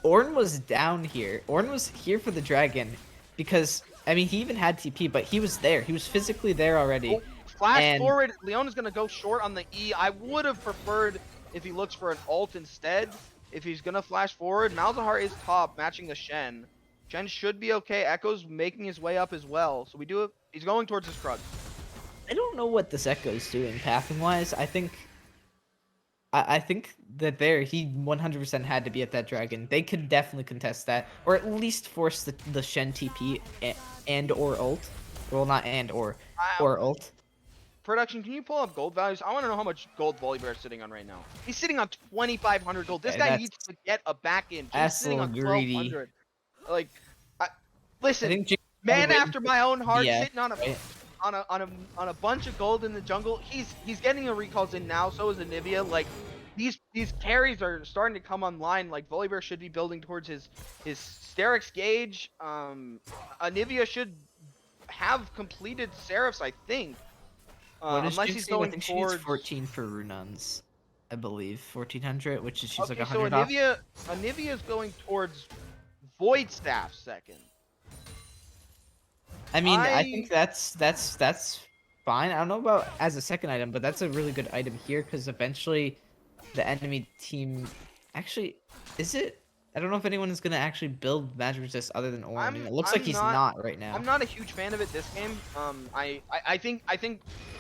Ornn was down here. Ornn was here for the dragon because I mean, he even had TP, but he was there. He was physically there already. Oh, flash And- forward. Leon is gonna go short on the E. I would have preferred if he looks for an ult instead. If he's gonna flash forward, Malzahar is top, matching the Shen. Shen should be okay. Echo's making his way up as well. So we do it. He's going towards his Krug. I don't know what this Echo's doing pathing wise. I think that he 100% had to be at that dragon. They could definitely contest that, or at least force the Shen TP and or ult. Well, not and or ult. Production, can you pull up gold values? I want to know how much gold Volibear is sitting on right now. He's sitting on 2,500 gold. This Okay, guy that's- needs to get a back in. He's that's sitting a on little greedy. 1,200. Like, I listen, think Jinx man waiting after my own heart, yeah, sitting on right? a bunch of gold in the jungle. He's getting the recalls in now. So is Anivia. Like, these carries are starting to come online. Like, Volibear should be building towards his Sterix gauge. Anivia should have completed Seraphs, I think. What is Unless Jinx he's doing? I going think she needs towards 14 for Rununs, I believe 1400, which is she's okay, like so 100 off. Anivia is going towards Void Staff second. I mean, I think that's fine. I don't know about as a second item, but that's a really good item here because eventually the enemy team actually is it. I don't know if anyone is gonna actually build magic resist other than Orange. And it looks like he's not right now. I'm not a huge fan of it this game. I think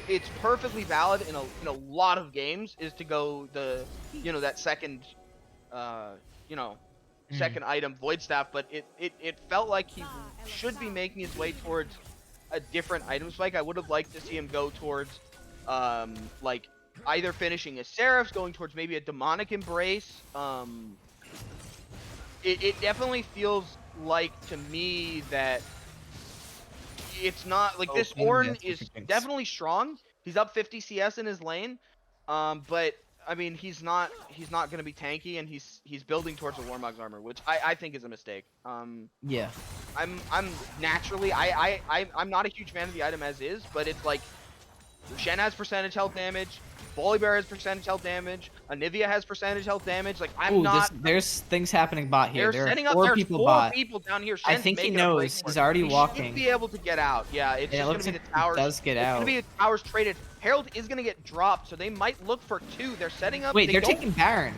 it's perfectly valid in a lot of games is to go that second second item Void Staff, but it felt like he should be making his way towards a different item spike. I would have liked to see him go towards like either finishing a Seraphs, going towards maybe a Demonic Embrace. It definitely feels like to me that it's not like this Ornn is definitely strong. He's up 50 CS in his lane, but I mean he's not going to be tanky, and he's building towards a Warmog's armor, which I think is a mistake. Yeah. I'm naturally I'm not a huge fan of the item as is, but it's like Shen has percentage health damage, Volibear has percentage health damage, Anivia has percentage health damage. Like there's things happening bot here. They're setting are up. four There's people four bot. people down here. I Shen's think he making a break knows. for He's it. already He walking. should be able to get out. Yeah, it's And just it gonna looks be like the towers. he does get it's out. gonna be the towers traded. Herald is gonna get dropped, so they might look for two. They're setting up. Wait, they're don't- taking Baron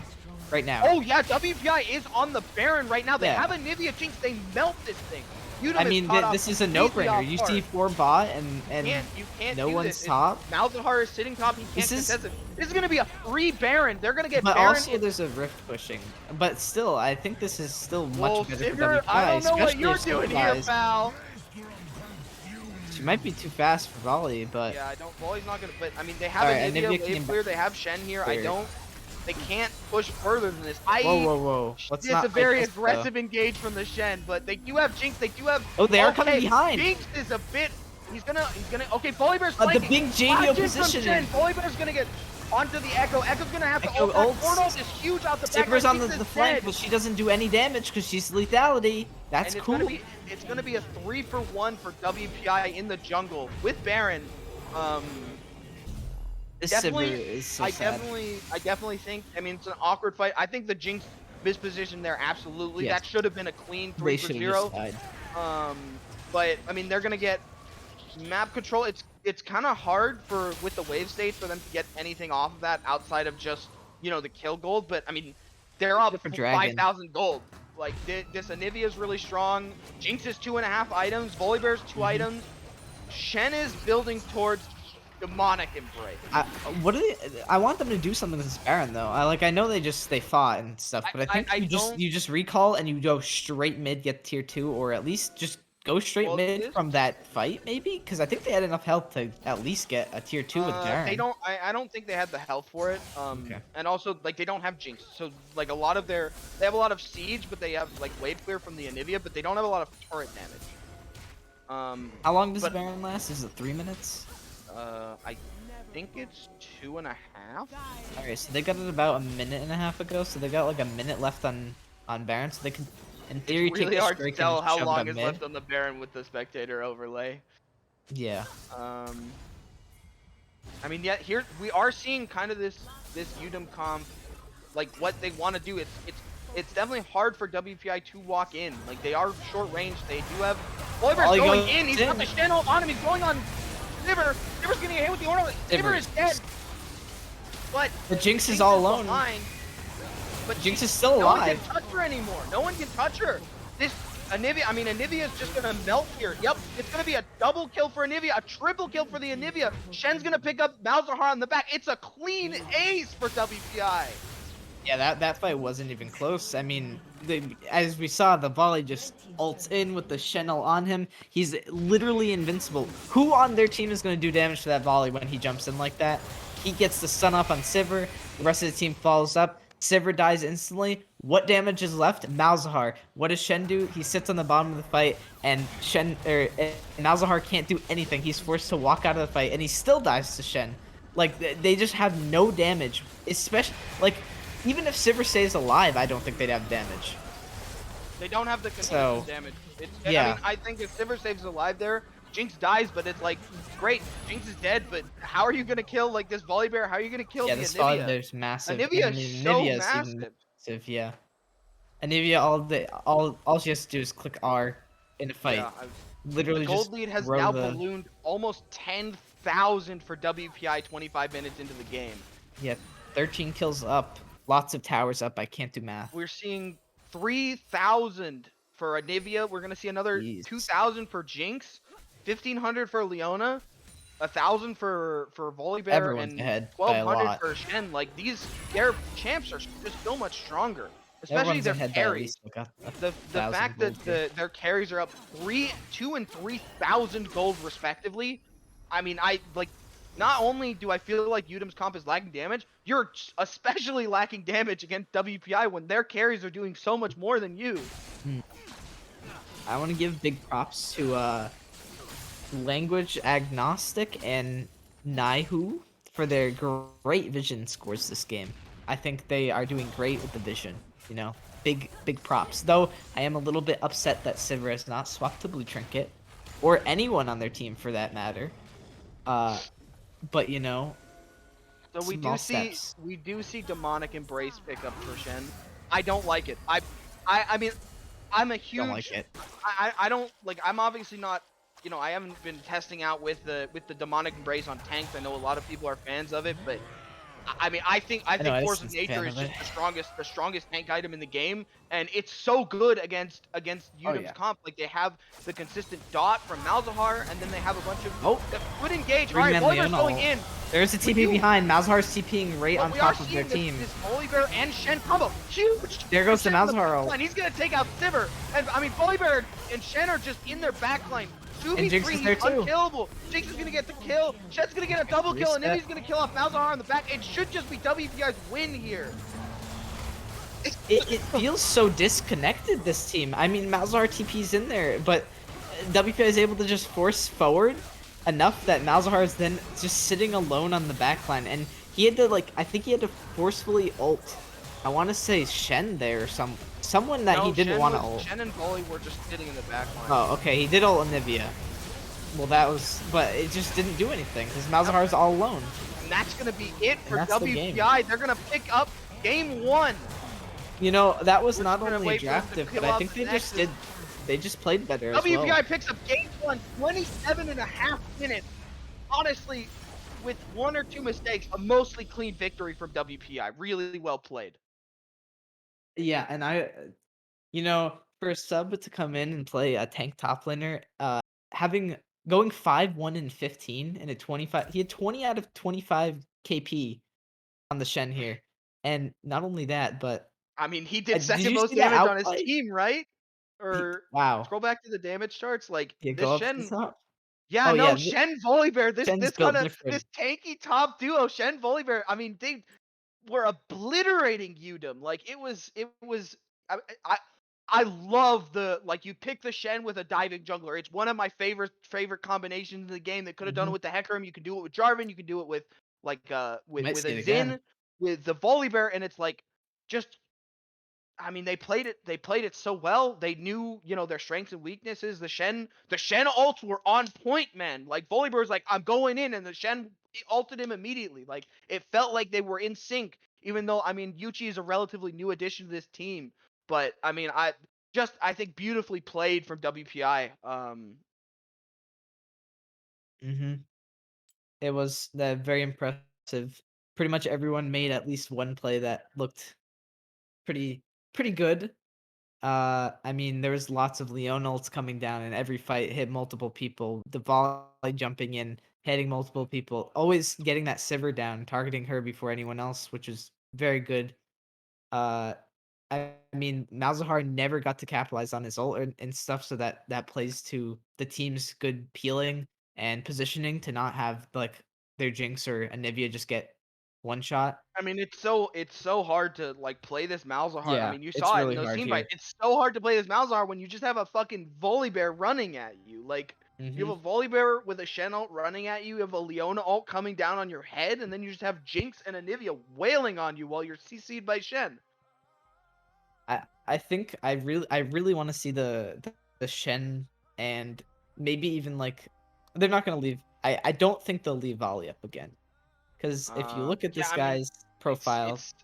right now. Oh yeah, WPI is on the Baron right now. They Yeah. have a Nivea Jinx. They melt this thing. UDEM I is mean, caught off this is a completely no-brainer. off You guard. see 4 bot and You can't no do one's this. top. Malzahar is sitting top. He can't This is- contest it. This is gonna be a free Baron. They're gonna get But Baron. also there's a rift pushing. But still, I think this is still much Well, better for Sivir, WPI. I don't know what especially you're if doing Sivir here, pal. She might be too fast for volley, but Yeah, I don't. Volley's not gonna. But I mean, they have Alright, a and Nivea Nivea came wave clear. They have Shen here. I Clear. don't. They can't push further than this. whoa. Let's It's not a very fight this, though. aggressive engage from the Shen, but they do have Jinx. They do have. Oh, they are coming behind. Jinx is a bit. He's gonna. Okay, Volibear's The flanking. big JDO Flash in from positioning. Shen. Volibear's gonna get onto the Echo. Echo's gonna have to Echo ult. ults. Ult is huge out the back. Sivir's on Jinx the is flank, dead. but she doesn't do any damage because she's lethality. That's And it's cool. gonna be a 3-for-1 for WPI in the jungle with Baron. This Definitely, Sivir is so I sad. definitely think. I mean, it's an awkward fight. I think the Jinx misposition there, absolutely. Yes. That should have been a clean They 3 for should have 0. just died. But I mean, they're gonna get map control. It's kind of hard with the wave state for them to get anything off of that outside of just the kill gold. But I mean, they're up For Dragon. 5,000 gold. Like this Anivia is really strong. Jinx is 2.5 items. Volibear's 2 items. Shen is building towards Demonic Embrace. I want them to do something with this Baron though. I know they fought and stuff, but I think you just recall and you go straight mid, get tier 2, or at least just go straight mid from that fight maybe, because I think they had enough health to at least get a tier 2 with Baron. They don't. I don't think they had the health for it. Okay. And also like they don't have Jinx, so like a lot of they have a lot of siege, but they have like wave clear from the Anivia, but they don't have a lot of turret damage. How long does Baron last? Is it 3 minutes? I think it's 2.5. Okay, so they got it about a minute and a half ago, so they got like a minute left on Baron, so they can, in theory, It's really take the hard to strike tell and how shove long it is mid. left on the Baron with the spectator overlay. Yeah. I mean, yeah, here we are seeing kind of this UDEM comp, like what they want to do. It's it's definitely hard for WPI to walk in. Like, they are short range. They do have Volibear's Ollie going goes in. He's got the Shen ult on him. He's going on Sivir. Sivir's getting a hit with the Ornament. Sivir is dead. But Jinx is all alone. Behind, but Jinx is still no one alive. can touch her anymore. No one can touch her. This Anivia, I mean, Anivia's just gonna melt here. Yep, it's gonna be a double kill for Anivia, a triple kill for the Anivia. Shen's gonna pick up Malzahar on the back. It's a clean ace for WPI. Yeah, that fight wasn't even close. I mean, as we saw, the volley just ults in with the Shen ult on him. He's literally invincible. Who on their team is going to do damage to that volley when he jumps in like that? He gets the stun off on Sivir. The rest of the team follows up. Sivir dies instantly. What damage is left? Malzahar. What does Shen do? He sits on the bottom of the fight, and Malzahar can't do anything. He's forced to walk out of the fight, and he still dies to Shen. Like, they just have no damage. Especially, like, even if Sivir stays alive, I don't think they'd have damage. They don't have the consistent damage. I mean, I think if Sivir stays alive there, Jinx dies, but it's like, great, Jinx is dead, but how are you gonna kill like this Volibear? How are you gonna kill the this Anivia? there's massive. Anivia is so massive. Massive, yeah. Anivia, all she has to do is click R in a fight. Yeah, Literally, the gold just lead has throw now the... ballooned almost 10,000 for WPI 25 minutes into the game. Yeah, 13 kills up, lots of towers up. I can't do math. We're seeing 3,000 for Anivia. We're gonna see another 2,000 for Jinx, 1,500 for Leona, 1,000 for Volibear, Everyone's and ahead by a 1,200 lot. for Shen. Like, their champs are just so much stronger, especially Everyone's their ahead by at carries. least, like, The 1,000 fact that gold here. their carries are up 2,000 and 3,000 gold respectively. I mean, not only do I feel like UDEM's comp is lacking damage, you're especially lacking damage against WPI when their carries are doing so much more than you. I want to give big props to Language Agnostic and Naihu for their great vision scores this game. I think they are doing great with the vision, you know. Big props. Though I am a little bit upset that Sivir has not swapped to Blue Trinket, or anyone on their team for that matter. But you know, so we do see Demonic Embrace pick up for Shen. I don't like it. I mean, I'm a huge. Don't like it. I don't like. I'm obviously not. You know, I haven't been testing out with the Demonic Embrace on tanks. I know a lot of people are fans of it, but I mean, I think Force of Nature is just the strongest tank item in the game, and it's so good against UDEM's comp. Like, they have the consistent dot from Malzahar, and then they have a bunch of good engage. All right, Volibear's going in. There's a TP behind. Malzahar's TPing right on top of their team. This Volibear and Shen combo, huge. There goes the Malzahar. And he's gonna take out Sivir, and I mean, Volibear and Shen are just in their backline. And Jinx is there too. Unkillable. Jinx is gonna get the kill. Shen's gonna get a double kill, and Nivi's gonna kill off Malzahar on the back. It should just be WPI's win here. It feels so disconnected, this team. I mean, Malzahar TP's in there, but WPI is able to just force forward enough that Malzahar is then just sitting alone on the backline, and he had to, like, I think he had to forcefully ult. I want to say Shen there or someone that he didn't want to ult. Shen and Volley were just sitting in the backline. Oh, okay, he did ult Anivia. Well, that was, but it just didn't do anything because Malzahar's all alone. And that's gonna be it for WPI. They're gonna pick up game 1. You know, that was not only draftive, but I think they just played better as well. WPI picks up game 1, 27.5 minutes. Honestly, with 1 or 2 mistakes, a mostly clean victory from WPI. Really well played. Yeah, and you know, for a sub to come in and play a tank top laner, going 5-1 and 15 in a 25, he had 20 out of 25 KP on the Shen here, and not only that, but I mean, he did second most damage on his team, right? Or wow, scroll back to the damage charts, like this Shen. top? Yeah, oh, no, yeah, Shen Volibear, this tanky top duo, Shen Volibear. I mean, they were obliterating UDEM. Like, it was. I love the, like, you pick the Shen with a diving jungler. It's one of my favorite combinations in the game. They could have done it with the Hecarim. You can do it with Jarvan. You can do it with with a Xin, with the Volibear, and it's like just. I mean, they played it so well. They knew, you know, their strengths and weaknesses. The Shen ults were on point, man. Like, Volibear's like, I'm going in, and the Shen ulted him immediately. Like, it felt like they were in sync, even though, I mean, Yuchi is a relatively new addition to this team. But I mean, I think beautifully played from WPI. Mm-hmm. It was very impressive. Pretty much everyone made at least one play that looked pretty pretty good. I mean, there was lots of Leon ults coming down, and every fight hit multiple people. The volley jumping in, hitting multiple people, always getting that Sivir down, targeting her before anyone else, which is very good. Uh, I mean, Malzahar never got to capitalize on his ult and stuff, so that plays to the team's good peeling and positioning to not have like their Jinx or Anivia just get one shot. I mean, it's so hard to like play this Malzahar. I Yeah, mean, you it's saw it in really those hard team here. fights. It's so hard to play this Malzahar when you just have a fucking Volibear running at you. Like you Hmm. have a Volibear with a Shen ult running at you. You have a Leona ult coming down on your head, and then you just have Jinx and Anivia wailing on you while you're CC'd by Shen. I think I really want to see the Shen and maybe even like they're not gonna leave. I don't think they'll leave Volley up again because if you look at Yeah, this I mean, guy's profile, it's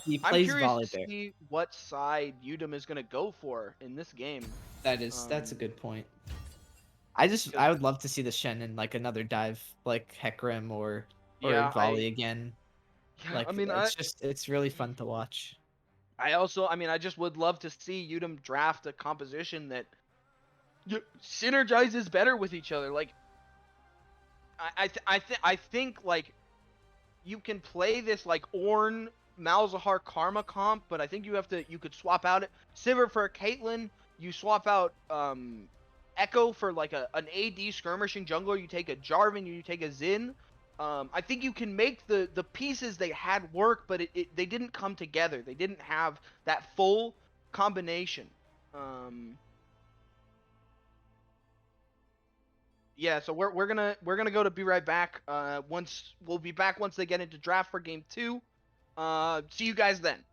he I'm plays curious Volley to there. see what side UDEM is gonna go for in this game. That's a Um, good point. because I would love to see the Shen in like another dive like Hecarim or yeah, Volley again. yeah, I Like mean, it's really fun to watch. I mean, I just would love to see UDEM draft a composition that synergizes better with each other. Like, I think like you can play this like Ornn Malzahar Karma comp, but I think you could swap out Sivir for a Caitlyn. You swap out Echo for like an AD skirmishing jungler. You take a Jarvan. You take a Xin. I think you can make the pieces they had work, but they didn't come together. They didn't have that full combination. Um, yeah, so we're gonna go to be right back. Once we'll be back once they get into draft for game 2. See you guys then.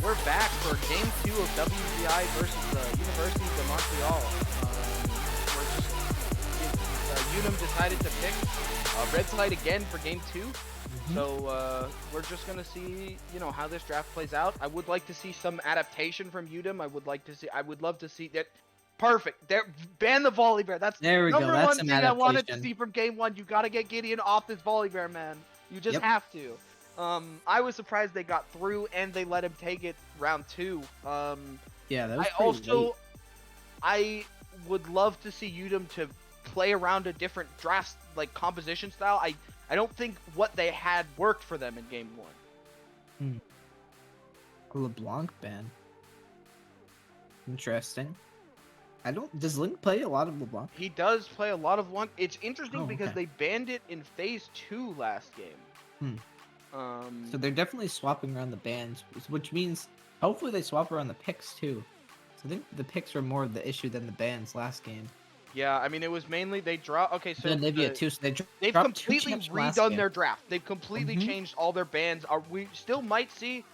we're back for Game 2 of WPI versus the University de Montreal. UDEM decided to pick Red Side again for Game 2. So we're just gonna see, how this draft plays out. I would like to see some adaptation from UDEM. I would love to see that. Perfect. There, ban the volley bear. That's There we go. number That's one some thing I wanted to adaptation. see from Game 1. You gotta get Gideon off this volley bear, man. You just Yep. have to. I was surprised they got through and they let him take it round 2. Yeah, that was I pretty late. I would love to see UDEM to play around a different draft like composition style. I don't think what they had worked for them in Game 1. A LeBlanc ban. Interesting. Does Link play a lot of LeBlanc? He does play a lot of one. It's interesting Oh, because okay. they banned it in Phase 2 last game. So they're definitely swapping around the bans, which means hopefully they swap around the picks too. So I think the picks were more of the issue than the bans last game. Yeah, I mean it was mainly they draw. Okay, so Then maybe a two. So they've dropped two completely champs from last redone game. their draft. They've completely changed all their bans. We still might see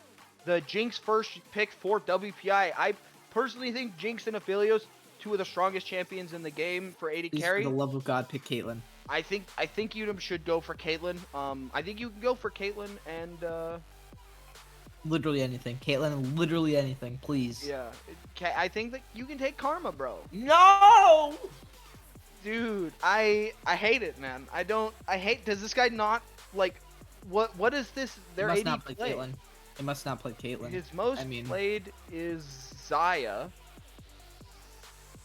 the Jinx first pick for WPI. I personally think Jinx and Aphelios, two of the strongest champions in the game for AD Please, carry. for the love of God, pick Caitlyn. I think UDEM should go for Caitlyn. I think you can go for Caitlyn and Literally anything. Caitlyn, literally anything, please. yeah. I think that you can take Karma, bro. No! Dude, I hate it, man. Does this guy not like what is this? Their It must AD not play play? Caitlyn. It must not play Caitlyn. His most played is Zaya.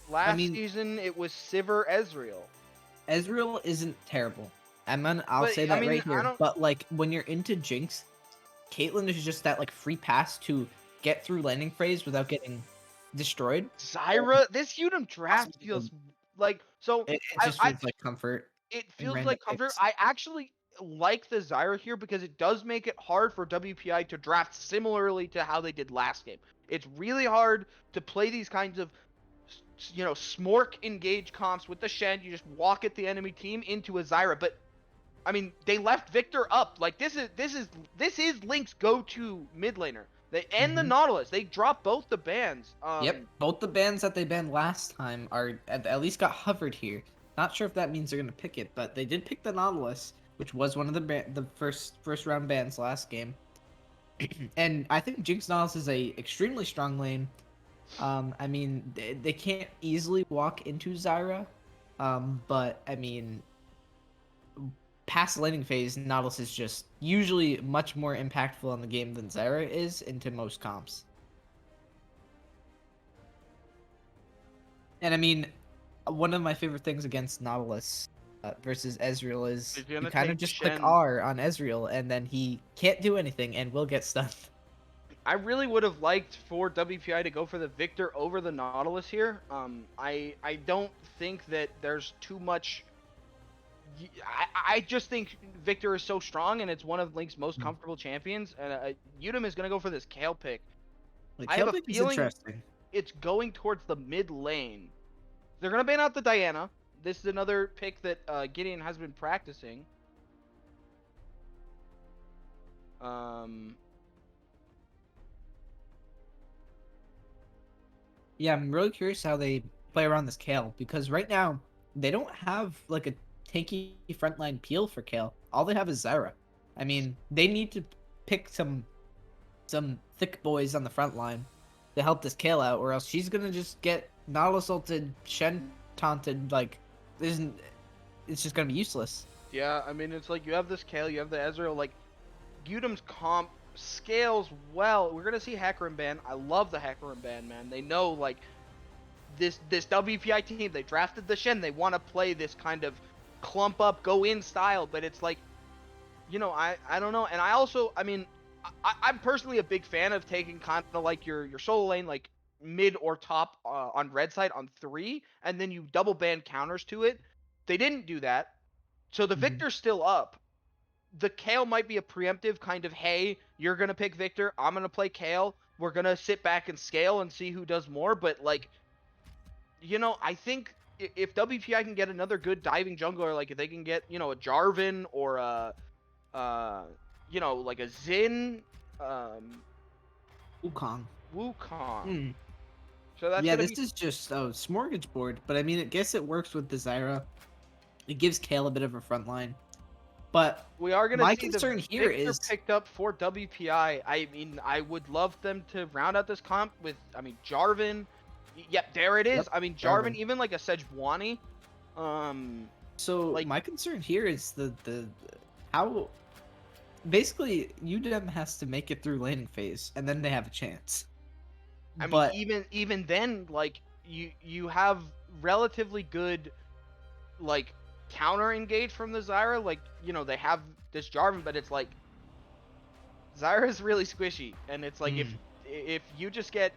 Last season it was Sivir Ezreal. Ezreal isn't terrible. I'll say that right here. But like when you're into Jinx, Caitlyn is just that like free pass to get through landing phase without getting destroyed. Zyra, this UDEM draft feels like so. It just feels like comfort. It feels like comfort. I actually like the Zyra here because it does make it hard for WPI to draft similarly to how they did last game. It's really hard to play these kinds of smork engage comps with the Shen. You just walk at the enemy team into a Zyra, but I mean they left Victor up. Like this is Link's go-to mid laner. They and the Nautilus. They dropped both the bans. Yep, both the bans that they banned last time are at least got hovered here. Not sure if that means they're gonna pick it, but they did pick the Nautilus, which was one of the first round bans last game. And I think Jinx Nautilus is a extremely strong lane. I mean they can't easily walk into Zyra, but I mean past laning phase, Nautilus is just usually much more impactful on the game than Zyra is into most comps. And I mean, one of my favorite things against Nautilus versus Ezreal is you kind of just click R on Ezreal and then he can't do anything and will get stunned. I really would have liked for WPI to go for the Victor over the Nautilus here. I don't think that there's too much. I just think Victor is so strong and it's one of Link's most comfortable champions. And UDEM is gonna go for this Kale pick. I have a feeling it's going towards the mid lane. They're gonna ban out the Diana. This is another pick that Gideon has been practicing. Yeah, I'm really curious how they play around this Kale because right now they don't have like a tanky frontline peel for Kale. All they have is Zyra. I mean, they need to pick some thick boys on the front line to help this Kale out, or else she's gonna just get Nautilus ulted, Shen taunted. Like, it's just gonna be useless. Yeah, I mean, it's like you have this Kale, you have the Ezreal. Like, UDEM's comp scales well. We're gonna see Hecarim ban. I love the Hecarim ban, man. They know like this WPI team. They drafted the Shen. They want to play this kind of clump up, go in style. But it's like, I don't know. And I mean, I'm personally a big fan of taking kind of like your solo lane, like mid or top on red side on 3, and then you double ban counters to it. They didn't do that, so the Victor's still up. The Kale might be a preemptive kind of, hey, you're going to pick Victor, I'm going to play Kale, we're going to sit back and scale and see who does more, but like, I think if WPI can get another good diving jungler, like if they can get, a Jarvan or like a Xin, Wukong. Wukong. Hmm. So that's Yeah, gonna this be. is just a smorgasbord, but I mean, I guess it works with the Zyra. It gives Kale a bit of a front line. But We are gonna my see the concern here Victor is picked up for WPI. I mean, I would love them to round out this comp with, I mean, Jarvan. Yep, there it is. Yep, I mean, Jarvan, Jarvan. even like a Sejuani. Um, So like, my concern here is the how basically UDEM has to make it through laning phase and then they have a chance. I mean, But even then, like you have relatively good like counter engage from the Zyra. Like, they have this Jarvan, but it's like Zyra's really squishy, and it's like mm, if you just get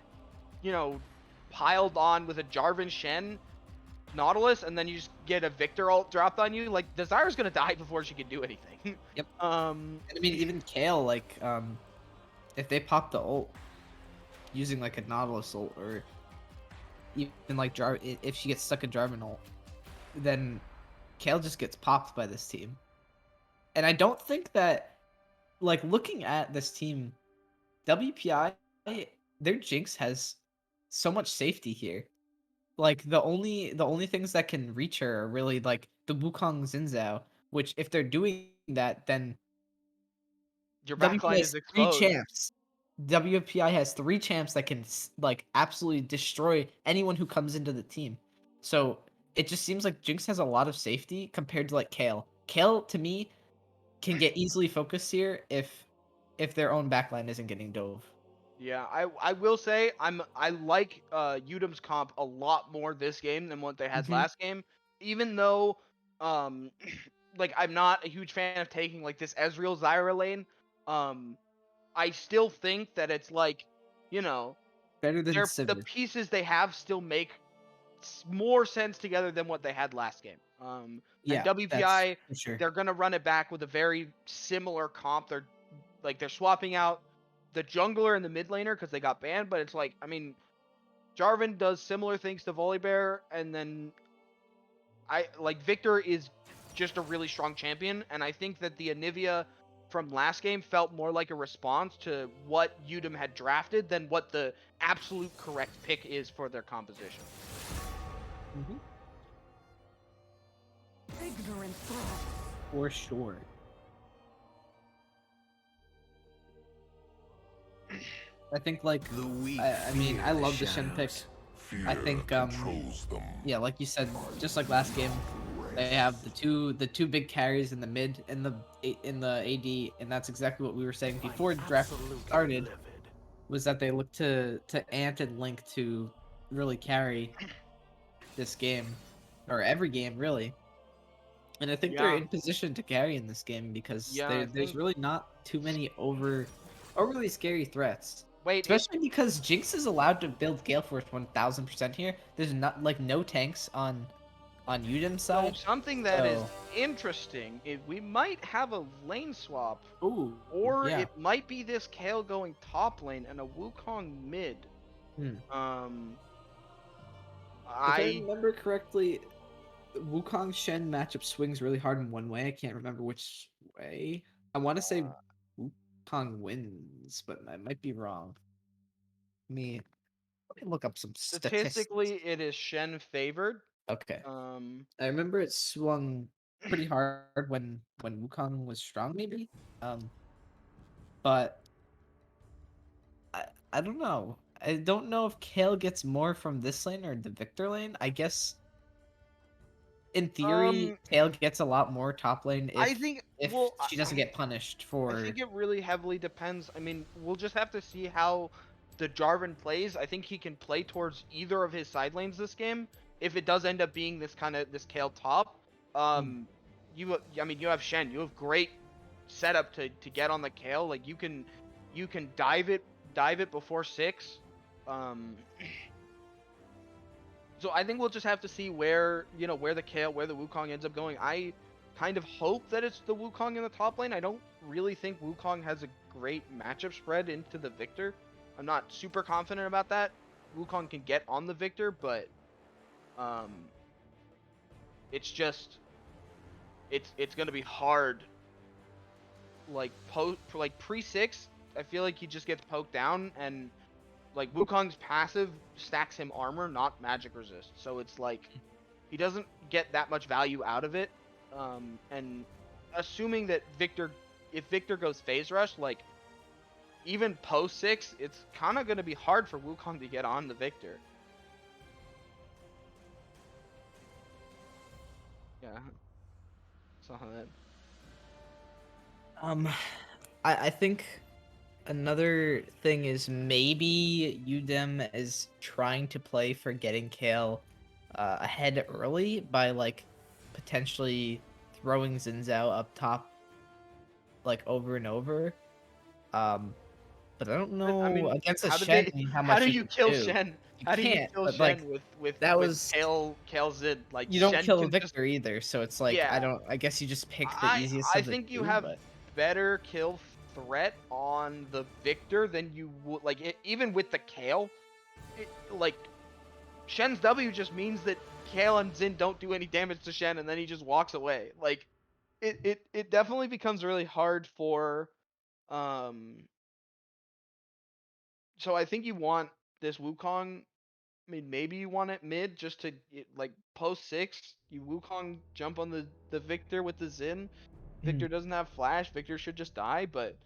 you know piled on with a Jarvan Shen Nautilus, and then you just get a Victor ult dropped on you, like the Zyra's gonna die before she can do anything. yep. um, And I mean even Kale, like if they pop the ult using like a Nautilus ult or even like if she gets stuck in Jarvan ult, then Kale just gets popped by this team. And I don't think that like looking at this team, WPI, their Jinx has so much safety here. Like the only things that can reach her are really like the Wukong Xin, which if they're doing that, then your WPI backline is has three exposed. champs. WPI has three champs that can like absolutely destroy anyone who comes into the team. So it just seems like Jinx has a lot of safety compared to like Kale. Kale to me can get easily focused here if their own backline isn't getting dove. Yeah, I will say I like UDEM's comp a lot more this game than what they had Hmm. last game. Even though like I'm not a huge fan of taking like this Ezreal Zyra lane, um I still think that it's like, you know, Better than the Civ. pieces they have still make more sense together than what they had last game. And Yeah, that's WPI, for sure. they're gonna run it back with a very similar comp. They're swapping out the jungler and the mid laner because they got banned, but it's like, I mean, Jarvan does similar things to Volibear, and then Victor is just a really strong champion, and I think that the Anivia from last game felt more like a response to what UDEM had drafted than what the absolute correct pick is for their composition. Hmm. Ignorant thought. For sure. I think like The weak I mean fear I the love the Shen pick. shadows. I think yeah, like you said, just like last game, they have the two big carries in the mid in the AD, and that's exactly what we were saying before draft started. Was that they look to Ant and Link to really carry this game or every game really. And I think they're Yeah, in position to carry in this game because yeah, I there's think. really not too many overly scary threats. Wait, Especially because Jinx is allowed to build Gale Force 1000% here. There's not like no tanks on Udem's so side. something that is So interesting is we might have a lane swap, ooh, or yeah. it might be this Kale going top lane and a Wukong mid. Hmm. Um, If I I remember correctly, Wukong Shen matchup swings really hard in one way. I can't remember which way. I want to say Wukong wins, but I might be wrong. Let me look up some statistics. statistically it is Shen favored. Okay. Um, I remember it swung pretty hard when Wukong was strong, maybe. Um, but I I don't know. I don't know if Kale gets more from this lane or the Victor lane. I guess in theory, um, Kale gets a lot more top lane I if think if well, she doesn't get punished I for. think it really heavily depends. I mean, we'll just have to see how the Jarvan plays. I think he can play towards either of his side lanes this game. If it does end up being this Kale top, Hmm. I mean, you have Shen. You have great setup to get on the Kale. Like you can dive it before 6. Um, so I think we'll just have to see where the Wukong ends up going. I kind of hope that it's the Wukong in the top lane. I don't really think Wukong has a great matchup spread into the Victor. I'm not super confident about that. Wukong can get on the Victor, but um, it's just it's gonna be hard. Like pre 6, I feel like he just gets poked down, and like Wukong's passive stacks him armor, not magic resist. So it's like he doesn't get that much value out of it. And assuming that if Victor goes phase rush, like even post 6, it's kind of going to be hard for Wukong to get on the Victor. Yeah. So that. I think another thing is maybe UDEM is trying to play for getting Kale ahead early by like potentially throwing Zinzao up top like over and over. But I don't know I mean, against a how do Shen they? how How much do you you can kill do. Shen? You How do you can't, kill but Shen like with that was Kale Zid? Like you don't Shen kill a can just Victor either, so it's like yeah. I guess you just pick the I easiest I of the think you two, have but better kill threat on the Victor than you would like even with the Kale. Like Shen's W just means that Kale and Zin don't do any damage to Shen, and then he just walks away. Like it definitely becomes really hard for um. So I think you want this Wukong. I mean, maybe you want it mid just to like post 6. You Wukong jump on the Victor with the Zin. Victor doesn't have flash. Victor should just die, but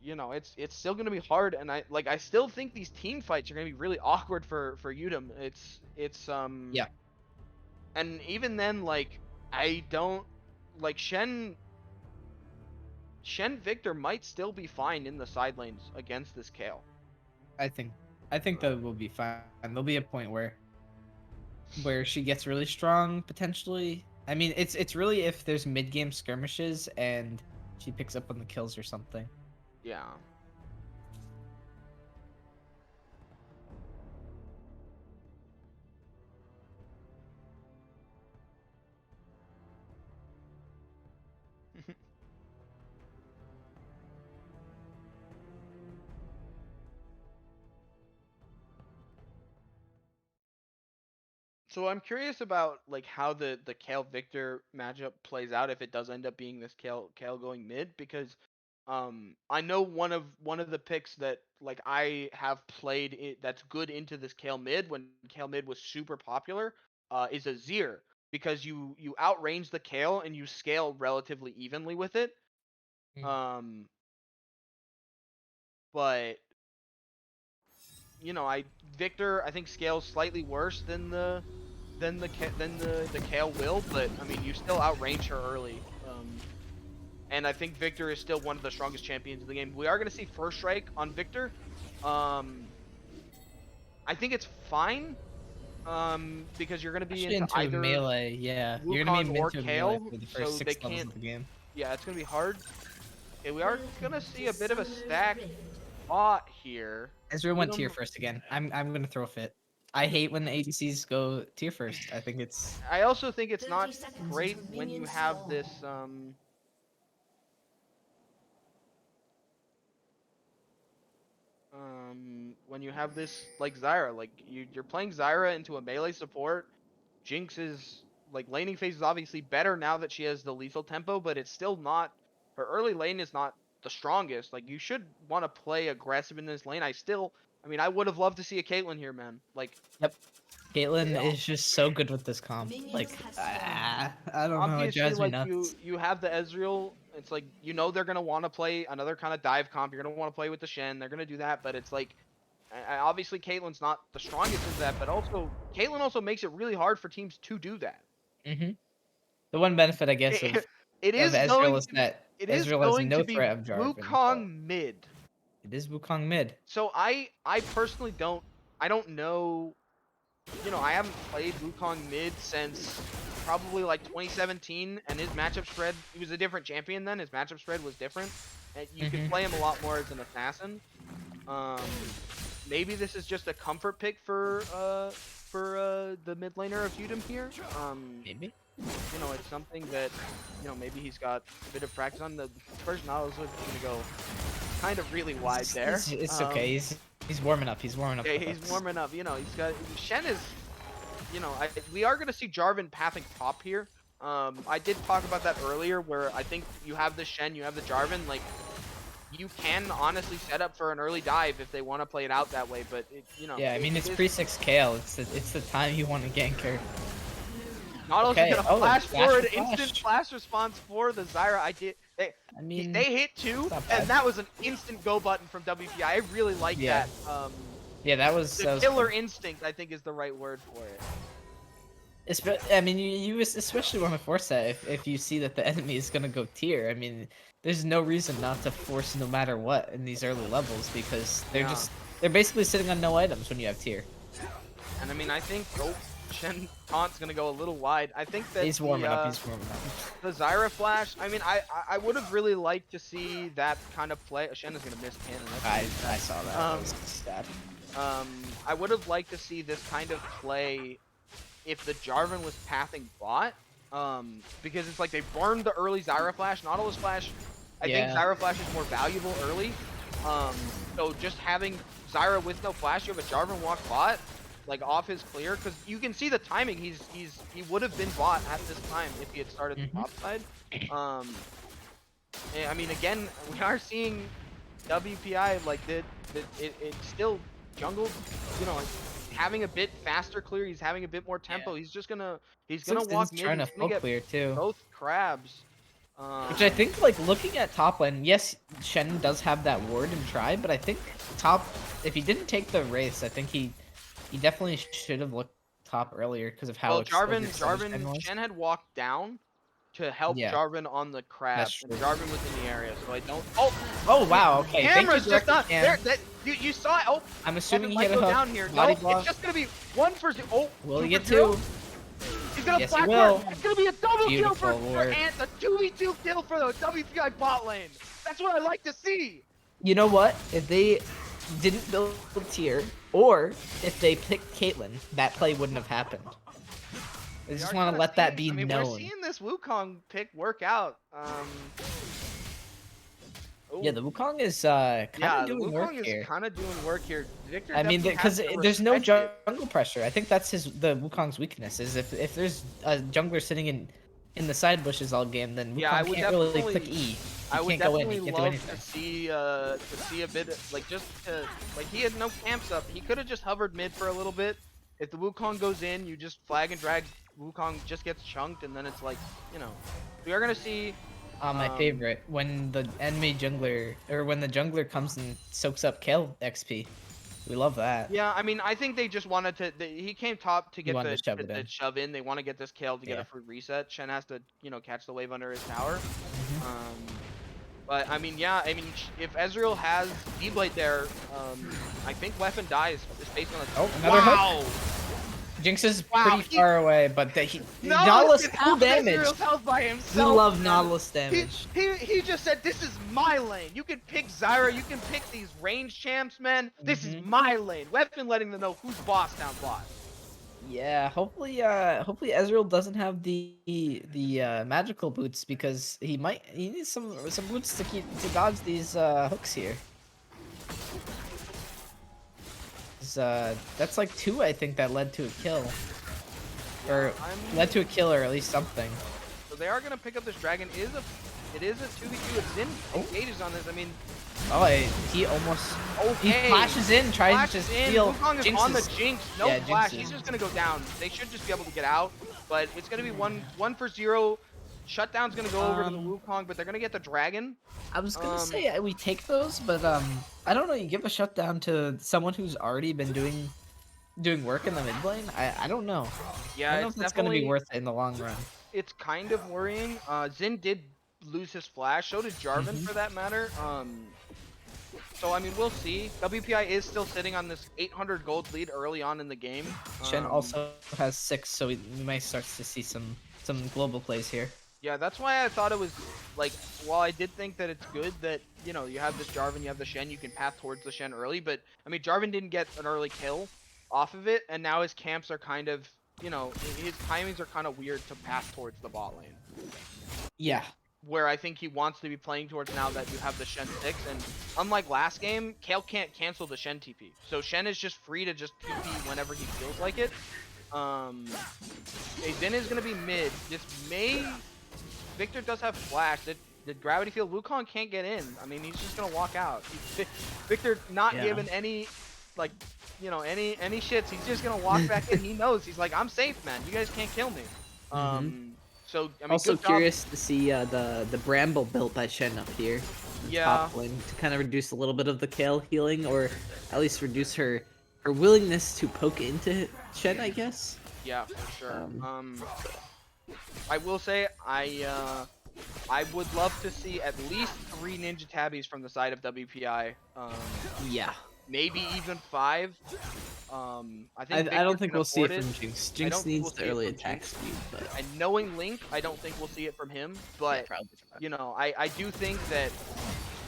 you know it's still gonna be hard. And I still think these team fights are gonna be really awkward for UDEM. It's yeah, and even then like I don't like Shen Victor might still be fine in the side lanes against this Kale. I think that will be fine. There'll be a point where she gets really strong potentially. I mean, it's really if there's mid game skirmishes and she picks up on the kills or something. Yeah. So I'm curious about like how the Kale Victor matchup plays out if it does end up being this Kale going mid, because I know one of the picks that like I have played it that's good into this Kale mid when Kale mid was super popular is Azir, because you outrange the Kale and you scale relatively evenly with it. Mm. Um but you know, Victor I think scales slightly worse than the Kale will, but I mean you still outrange her early. And I think Victor is still one of the strongest champions in the game. We are gonna see first strike on Victor. Um, I think it's fine. Because you're gonna be Especially into into a either melee, yeah. You're gonna Wukong be or into a melee Kale, for the first so they 6 levels can't. of the game. Yeah, it's gonna be hard. Okay, we are gonna see a bit of a stack bot here. Ezreal went tier UDEM first again. I'm gonna throw a fit. I hate when the ADCs go tier first. I think it's I also think it's 30 not seconds great until when you minions have spawn. this when you have this like Zyra, like you're playing Zyra into a melee support. Jinx is like laning phase is obviously better now that she has the lethal tempo, but it's still not her early lane is not the strongest. Like you should want to play aggressive in this lane. I mean I would have loved to see a Caitlyn here, man. Like yep. Caitlyn yeah, is just so good with this comp. Minions Like have spawned. I don't know, it obviously drives me like nuts. you have the Ezreal. It's like you know they're gonna want to play another kind of dive comp. You're gonna want to play with the Shen. They're gonna do that, but it's like obviously Caitlyn's not the strongest of that, but also Caitlyn also makes it really hard for teams to do that. Hmm. The one benefit, I guess, It, it of is Ezreal going is to be that it is Ezreal has going to no be threat of Jarvan, but Wukong mid. it is Wukong mid. So I personally don't know, you know, I haven't played Wukong mid since probably like 2017, and his matchup spread, he was a different champion then, his matchup spread was different. And you could Hmm. play him a lot more as an assassin. Um maybe this is just a comfort pick for the mid laner of UDEM here. Maybe. You know, it's something that, you know, maybe he's got a bit of practice on. The first knowledge is gonna go kind of really wide there. It's okay. He's warming up. He's warming up Okay, for he's hooks. warming up. You know, he's got Shen is, you know, we are gonna see Jarvan pathing top here. I did talk about that earlier, where I think you have the Shen, you have the Jarvan. Like, you can honestly set up for an early dive if they want to play it out that way. But Yeah, I mean it it's is- pre-6 Kale. It's the time you want to gank her. Nautilus Okay, is gonna oh, flash flash forward, for flash. instant flash response for the Zyra. I mean, They hit two, not and bad. that was an instant go button from WPI. I really like Yeah. that. Yeah, that was The killer good. instinct, I think, is the right word for it. I mean, you especially want to force that if you see that the enemy is gonna go tier. I mean, there's no reason not to force no matter what in these early levels because Yeah. they're basically sitting on no items when you have tier. And I mean, I think Shen Taunt's gonna go a little wide. I think that He's warming up. He's warming up. the Zyra flash. I mean, I would have really liked to see that kind of play. Shen is gonna miss cannon. That's I saw that. That was sad. I would have liked to see this kind of play if the Jarvan was pathing bot. Because it's like they burned the early Zyra flash, Nautilus flash. I think Zyra flash is more valuable early. So just having Zyra with no flash, you have a Jarvan walk bot, like off his clear, because you can see the timing. He would have been bot at this time if he had started the top side. I mean, again, we are seeing WPI like it's still jungle, like, having a bit faster clear. He's having a bit more tempo. He's gonna walk mid. Trying to He's gonna full get clear too. both crabs. Which I think, like, looking at top lane, yes, Shen does have that ward and try, but I think top, if he didn't take the race, I think he definitely should have looked top earlier because of how Well, exposed Shen was. Shen had walked down to help Yeah. Jarvan on the crab, That's and true. Jarvan was in the area, so I don't. Oh wow, okay. Thank Camera's you, just Director not Cam. there. You saw it. Oh, I'm assuming he might hit a go hook. down here. Body No, block. it's just gonna be 1-0. Oh, Will he 2 get for 0? two? He's gonna Yes, he black will. ward. It's gonna be a double kill for Beautiful ward. Ant. The 2v2 kill for the WPI bot lane. That's what I like to see. You know what? If they didn't build tier, or if they picked Caitlyn, that play wouldn't have happened. I just want to let that be We're known. seeing this Wukong pick work out. Yeah, the Wukong is kind of the doing work Wukong is here. kind of doing work here. Victor I mean, definitely because has to there's no respect it. jungle pressure. I think that's the Wukong's weakness. Is if there's a jungler sitting in the side bushes all game, then Wukong I would can't really definitely- click E. I would can't go in. definitely He can't do love anything. to see a bit of, he had no camps up. He could have just hovered mid for a little bit. If the Wukong goes in, you just flag and drag. Wukong just gets chunked, and then it's like, we are gonna see. My favorite, when the enemy jungler, or when the jungler comes and soaks up Kale XP. We love that. Yeah, I mean, I think they just wanted to. He came top to get wanted to shove it the in. shove in. They want to get this kill to get Yeah. a free reset. Shen has to, catch the wave under his tower. But I mean, if Ezreal has D-Blade there, I think weapon dies just based on the. Oh, another wow! Jinx is Wow, pretty far away, but Nautilus Nautilus full half damage. Ezreal's health by We himself. love man. Nautilus damage. He just said, "This is my lane. You can pick Zyra. You can pick these range champs, man. This is my lane." Weapon letting them know who's boss down bot. Yeah, hopefully Ezreal doesn't have the magical boots because he needs some boots to dodge these hooks here. That's like 2, I think, that led to a kill, or led to a kill, or at least something. So they are gonna pick up this dragon. It is a 2v2. It's Zin engages on this. I mean, He almost okay. he flashes in, tries to steal Wukong is on the Jinx's. Jinx. No Yeah, flash. Jinx's. He's just gonna go down. They should just be able to get out. But it's gonna be 1-0. Shutdown's gonna go over to the Wukong, but they're gonna get the dragon. I was gonna say we take those, but I don't know. You give a shutdown to someone who's already been doing work in the mid lane. I don't know. Yeah, I don't know it's if that's gonna be definitely- worth it in the long run. It's kind of worrying. Zin did lose his flash. So did Jarvan, for that matter. So I mean, we'll see. WPI is still sitting on this 800 gold lead early on in the game. Shen also has 6, so we might start to see some global plays here. Yeah, that's why I thought it was, like, while I did think that it's good that, you have this Jarvan, you have the Shen, you can path towards the Shen early, but, I mean, Jarvan didn't get an early kill off of it, and now his camps are kind of, his timings are kind of weird to path towards the bot lane. Yeah. Where I think he wants to be playing towards now that you have the Shen 6, and unlike last game, Kale can't cancel the Shen TP. So Shen is just free to just TP whenever he feels like it. Zin is going to be mid. Victor does have flash. the gravity field. Wukong can't get in. I mean, he's just gonna walk out. Victor not Yeah. giving any, like, you know, any shits. He's just gonna walk back in. He knows. He's like, I'm safe, man. You guys can't kill me. So I mean, Also good job. curious to see the bramble built by Shen up here. In Yeah. Top lane to kind of reduce a little bit of the Kale healing, or at least reduce her willingness to poke into Shen, I guess. Yeah, for sure. I will say I would love to see at least 3 Ninja Tabbies from the side of WPI. Yeah. Maybe even 5. I think I don't Victor think can we'll see it afford from Jinx. Jinx don't think needs we'll the see it early from attack Jinx. speed, but And knowing Link, I don't think we'll see it from him. But probably not. you know, I do think that.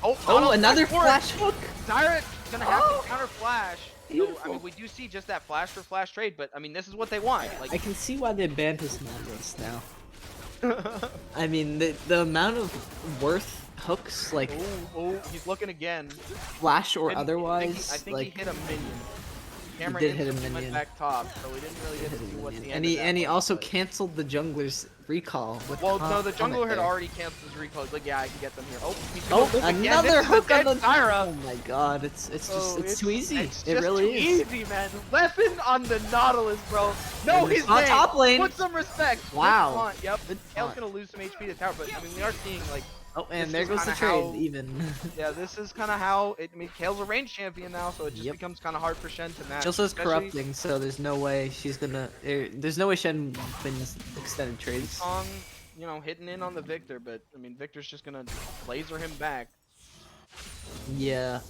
Oh, Oh, another flash flash hook! Zyra's gonna have to counter flash. So, I Beautiful. mean, we do see just that flash for flash trade, but I mean, this is what they want. Like, I can see why they banned his Nautilus now. I mean, the amount of worth hooks, like oh, he's looking again. flash or otherwise, I think like he hit a minion. Camera did hit a instantly minion. Went back top, so we didn't really get to see what the end and of he that and he was, also but- canceled the jungler's recall. With Well, no, the Comet jungler had there. already canceled his recall. Like, yeah, I can get them here. Oh, he's Oh, gonna loop again. another This is a hook on dead the Zyra. Oh my god, it's just Oh, it's too easy. It's It just really too is. easy, man. Weapon on the Nautilus, bro. No, And he's on dead. top lane. Put some respect. Good Wow. taunt, Yep. Good Kale's taunt. gonna lose some HP to tower, but I mean, we are seeing like, Oh, and this there is goes the kinda trade. how- Even. yeah, this is kind of how it. I mean, Kale's a range champion now, so it just Yep. becomes kind of hard for Shen to match. She also is especially corrupting, so there's no way she's gonna. There's no way Shen wins extended trades. Kong, you know, hitting in on the Victor, but I mean, Victor's just gonna laser him back. Yeah.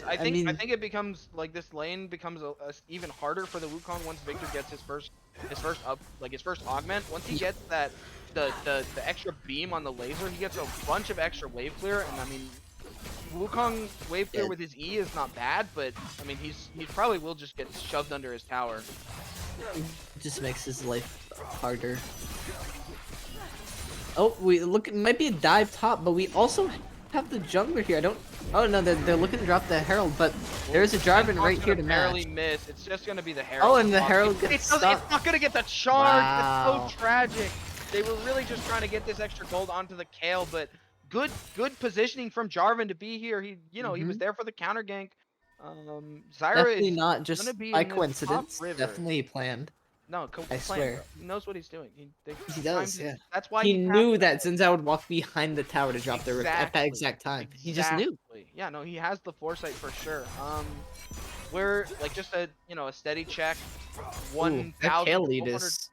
I think mean, I think it becomes like this lane becomes even harder for the Wukong once Victor gets his first augment. Once he gets that the extra beam on the laser, he gets a bunch of extra wave clear, and I mean, Wukong wave clear Yeah. with his E is not bad, but I mean he probably will just get shoved under his tower. it just makes his life harder. Oh, we look. It might be a dive top, but we also have the jungler here. I don't. Oh no, they're looking to drop the Herald, but there's a Jarvan Kong's right here gonna to barely match. miss. It's just gonna be the Herald. Oh, and the Kong. Herald It gets doesn't- It's stopped. not gonna get the charge. Wow. It's so tragic. They were really just trying to get this extra gold onto the Kale, but good positioning from Jarvan to be here. He, you know, he was there for the counter gank. Zyra Definitely is not just gonna be by in this top coincidence. river. Definitely planned. No, I swear. He knows what he's doing. He does, yeah. That's why He he knew that Zinzao would walk behind the tower to drop the rift at that Exactly. exact time. He just knew. Exactly. Yeah, no, he has the foresight for sure. We're like just a steady check. Ooh, 1,000. that Kale lead 1,200 is.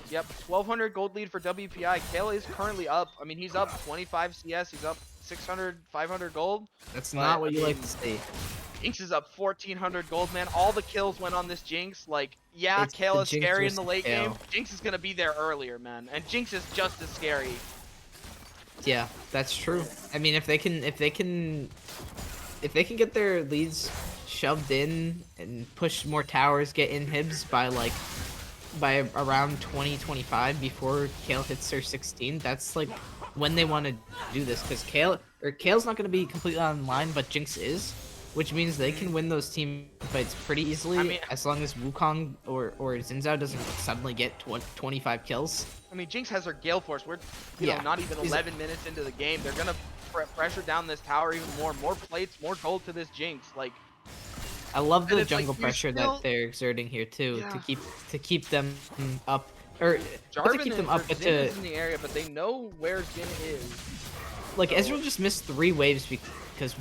Yep, 1,200 gold lead for WPI. Kale is currently up. I mean, he's up 25 CS. He's up 600, 500 gold. That's But, not what I you like mean, to see. Jinx is up 1,400 gold, man. All the kills went on this Jinx. Like, yeah, It's Kale the is Jinx scary in the versus late Kale. game. Jinx is gonna be there earlier, man. And Jinx is just as scary. Yeah, that's true. I mean, if they can get their leads shoved in and push more towers, get inhibs by around 2025 before Kale hits her 16, that's like when they want to do this, because Kale's not going to be completely online, but Jinx is, which means they can win those team fights pretty easily. I mean- as long as Wukong or Zinzao doesn't suddenly get 25 kills. I mean, Jinx has her Gale Force. We're, Yeah. not even 11 minutes into the game. They're gonna pressure down this tower even more. More plates, more gold to this Jinx. Like, I love And the it's like, jungle you're pressure still- that they're exerting here too, Yeah. to keep them up, or not to Jarvan keep them and up, but Zin is to in the area, but they know where Zin is. like so- Ezreal just missed 3 waves because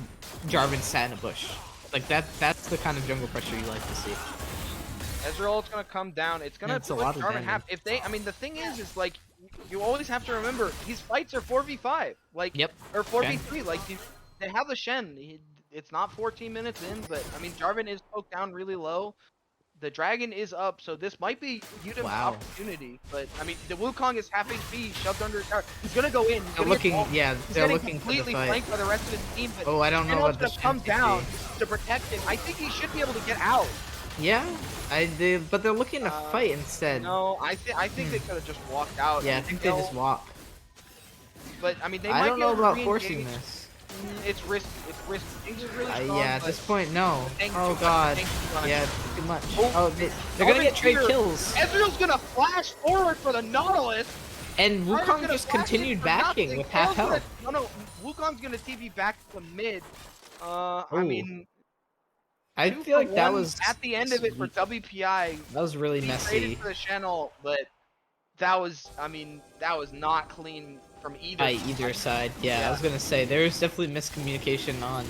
Jarvan sat in a bush. Like that's the kind of jungle pressure you like to see. Ezreal's gonna come down. It's gonna Yeah, it's a put lot of Jarvan damage. half. If they, I mean, the thing is like, you always have to remember these fights are 4v5, like, Yep. or 4v3. Like, they have the Shen. It's not 14 minutes in, but I mean, Jarvan is poked down really low. The dragon is up, so this might be UDEM's Wow. opportunity. But I mean, the Wukong is half HP, shoved under his tower. He's gonna go in. He's They're gonna looking, get walled. yeah, He's they're getting looking for the completely fight. flanked by the rest of his team. But Oh, I don't know Thanos about the gonna come Shen down 50. to protect him. I think he should be able to get out. Yeah, but they're looking to fight instead. No, I think they could have just walked out. Yeah, I think they they'll- just walk. But I mean, they I might don't be know able to about re-engage. forcing this. It's risky. It's risky. Jinx is really strong. Yeah, at but this point, no. thank Oh you, god. thank you, God. Yeah, too much. Oh, Oh, they're gonna get trade here. kills. Ezreal's gonna flash forward for the Nautilus. And Jarvan's Wukong gonna just flash it continued for backing nothing. with half Kale's health. No, Wukong's gonna TP back to the mid. I Ooh. mean, I 2 feel for like that 1 was at the end of it for sweet. WPI. That was really He traded messy for the channel, but that was, I mean, that was not clean from either by side. either side. Yeah, I was gonna say there was definitely miscommunication on.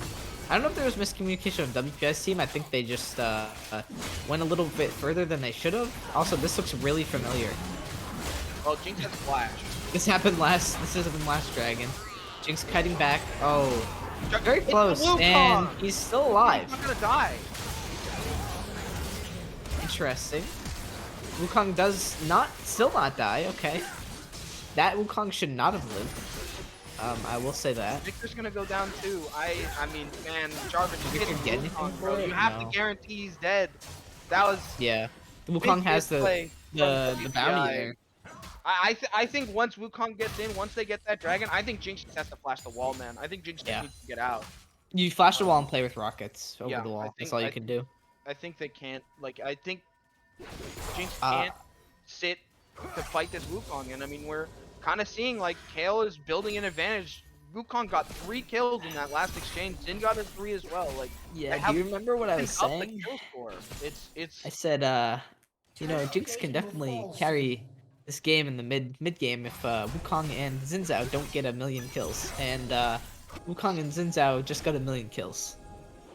I don't know if there was miscommunication on WPS team. I think they just went a little bit further than they should have. Also, this looks really familiar. Well, Jinx has flash. This happened last. This happened last Dragon. Jinx kiting back. Oh, very It's the close, Wukong! and he's still alive. He's not gonna die. Interesting. Wukong does still not die. Okay, that Wukong should not have lived. I will say that. Victor's gonna go down too. I mean, man, Jarvan, you Victor hit get Wukong, anything bro. for it? You have No. to guarantee he's dead. That was Yeah, big Wukong has misplay the from bounty WPI. there. I think once Wukong gets in, once they get that dragon, I think Jinx just has to flash the wall, man. I think Jinx just Yeah. needs to get out. You flash the wall and play with rockets over Yeah, the I wall. think- That's all you I can do. I think they can't. Like, I think Jinx Uh, can't sit to fight this Wukong, and I mean, we're kind of seeing like Kale is building an advantage. Wukong got 3 kills in that last exchange. Jin got her 3 as well. Like, Yeah, have do you remember what I was up the saying? kill score. It's I said, you know, Jinx can definitely carry this game in the mid game if Wukong and Xin Zhao don't get a million kills, and Wukong and Xin Zhao just got a million kills.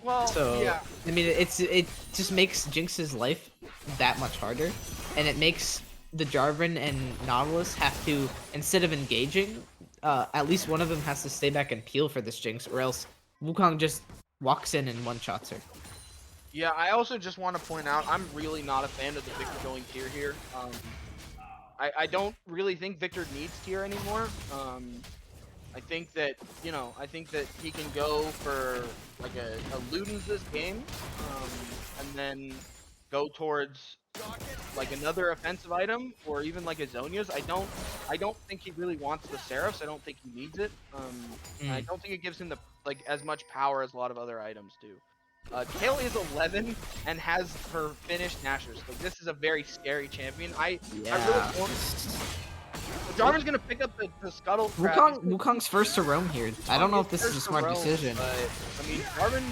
well, So yeah. I mean, it just makes Jinx's life that much harder, and it makes the Jarvan and Nautilus have to, instead of engaging, at least one of them has to stay back and peel for this Jinx, or else Wukong just walks in and one-shots her. Yeah, I also just want to point out I'm really not a fan of the Victor going tier here. I don't really think Victor needs tier anymore. I think that, you know, I think that he can go for like a Ludens this game, and then go towards like another offensive item or even like a Zonia's. I don't think he really wants the Seraphs. I don't think he needs it. I don't think it gives him the like as much power as a lot of other items do. Kale is 11 and has her finished Nashers. So this is a very scary champion. I really don't. Jarvan's gonna pick up the scuttle crab. Wukong's first to roam here. I don't know if this is a First to smart roam, decision. But I mean, Jarvan.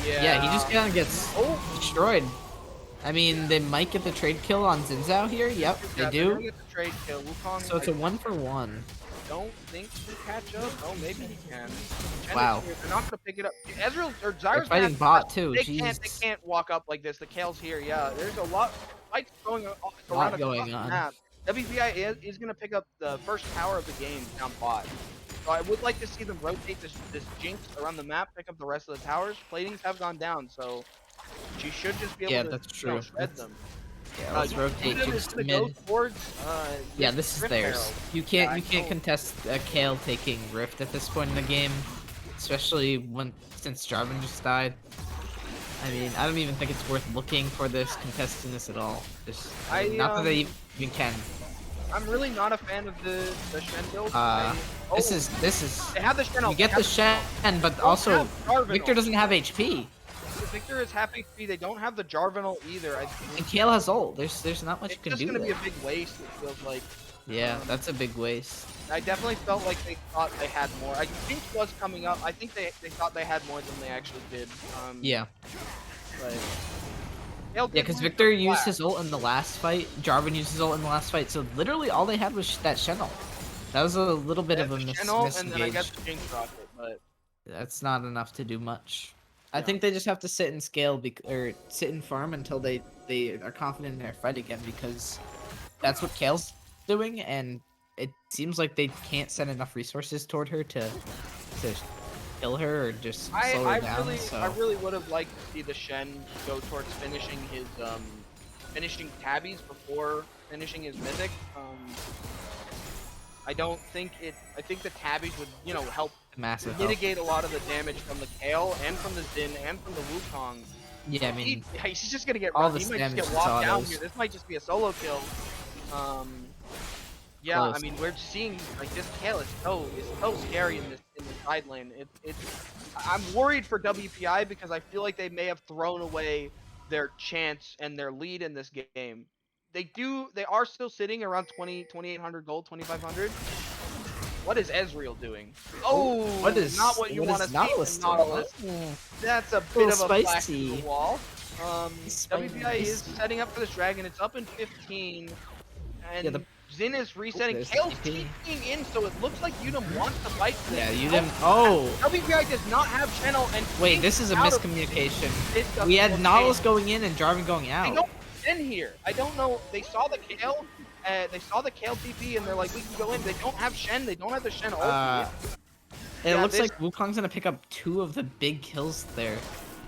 Yeah. Yeah, he just kind of gets Oh, destroyed. I mean, they might get the trade kill on Xin Zhao here. Yep, they yeah, they're gonna do. get the trade kill. Wukong. So it's a 1-for-1. Don't think he can catch up. Oh, maybe he can. Chen Wow. is here. They're not gonna pick it up. Ezreal or They're Zyra's fighting bot too. They Jeez. can't walk up like this. The Kale's here. Yeah, there's a lot fights going on around Going across the on. map. WPI is gonna pick up the first tower of the game down bot. So I would like to see them rotate this Jinx around the map, pick up the rest of the towers. Platings have gone down, so she should just be able Yeah, to that's you know, true. shred them. Yeah, let's rotate UDEM Jinx is to gonna go mid. towards, Yeah, this is Rift theirs. Herald. You Yeah, I can't know. contest Kale taking Rift at this point in the game, especially since Jarvan just died. I mean, I don't even think it's worth looking for this contesting this at all. Just not that they even can. I'm really not a fan of the Shen build. This is They have the Shen. you get the Shen, but also Victor doesn't have HP, Victor is half HP. They don't have the Jarvanel either. and Kale has ult. There's not much It's you can just do gonna be there. a big waste. It feels like. Yeah, that's a big waste. I definitely felt like they thought they had more. I think was coming up. I think they thought they had more than they actually did. Yeah. But Yeah, because Victor used his ult in the last fight. Jarvan used his ult in the last fight. So literally all they had was that Shen ult. That was a little bit of a and then I guess misengage. the Jinx rocket, but That's not enough to do much. I think they just have to sit and scale or sit and farm until they are confident in their fight again, because that's what Kale's doing, and it seems like they can't send enough resources toward her to kill her or just slow her down. I really would have liked to see the Shen go towards finishing his finishing tabbies before finishing his mythic. I don't think it. I think the tabbies would, you know, help massive help. mitigate a lot of the damage from the Kale and from the Xin and from the Wukong. Yeah, I mean, he's just gonna get all run. He this might just damage get is locked down autos. here. This might just be a solo kill. Yeah, Close. I mean, we're seeing like this Kale is so scary in this side lane. I'm worried for WPI because I feel like they may have thrown away their chance and their lead in this game they are still sitting around 2,800 gold, 2,500. What is Ezreal doing? Oh, what is not what you want to see Nautilus from doing? Nautilus. Oh, That's a little bit of a flash to spicy. the wall. Spicy. WPI is setting up for this dragon. It's up in 15, and Yeah, the Zin is resetting. there's the Kale's TP. TPing in, so it looks like UDEM wants to fight for this. Yeah, you didn't. Oh, WPI does not have channel, and wait, King this is a out of miscommunication. this doesn't We had look Nautilus safe. going in and Jarvan going They out. don't in here. I don't know. They saw the Kale. They saw the Kale TP, and they're like, we can go in. They don't have Shen. They don't have the Shen ulti. It Yeah, looks this- like Wukong's gonna pick up 2 of the big kills there,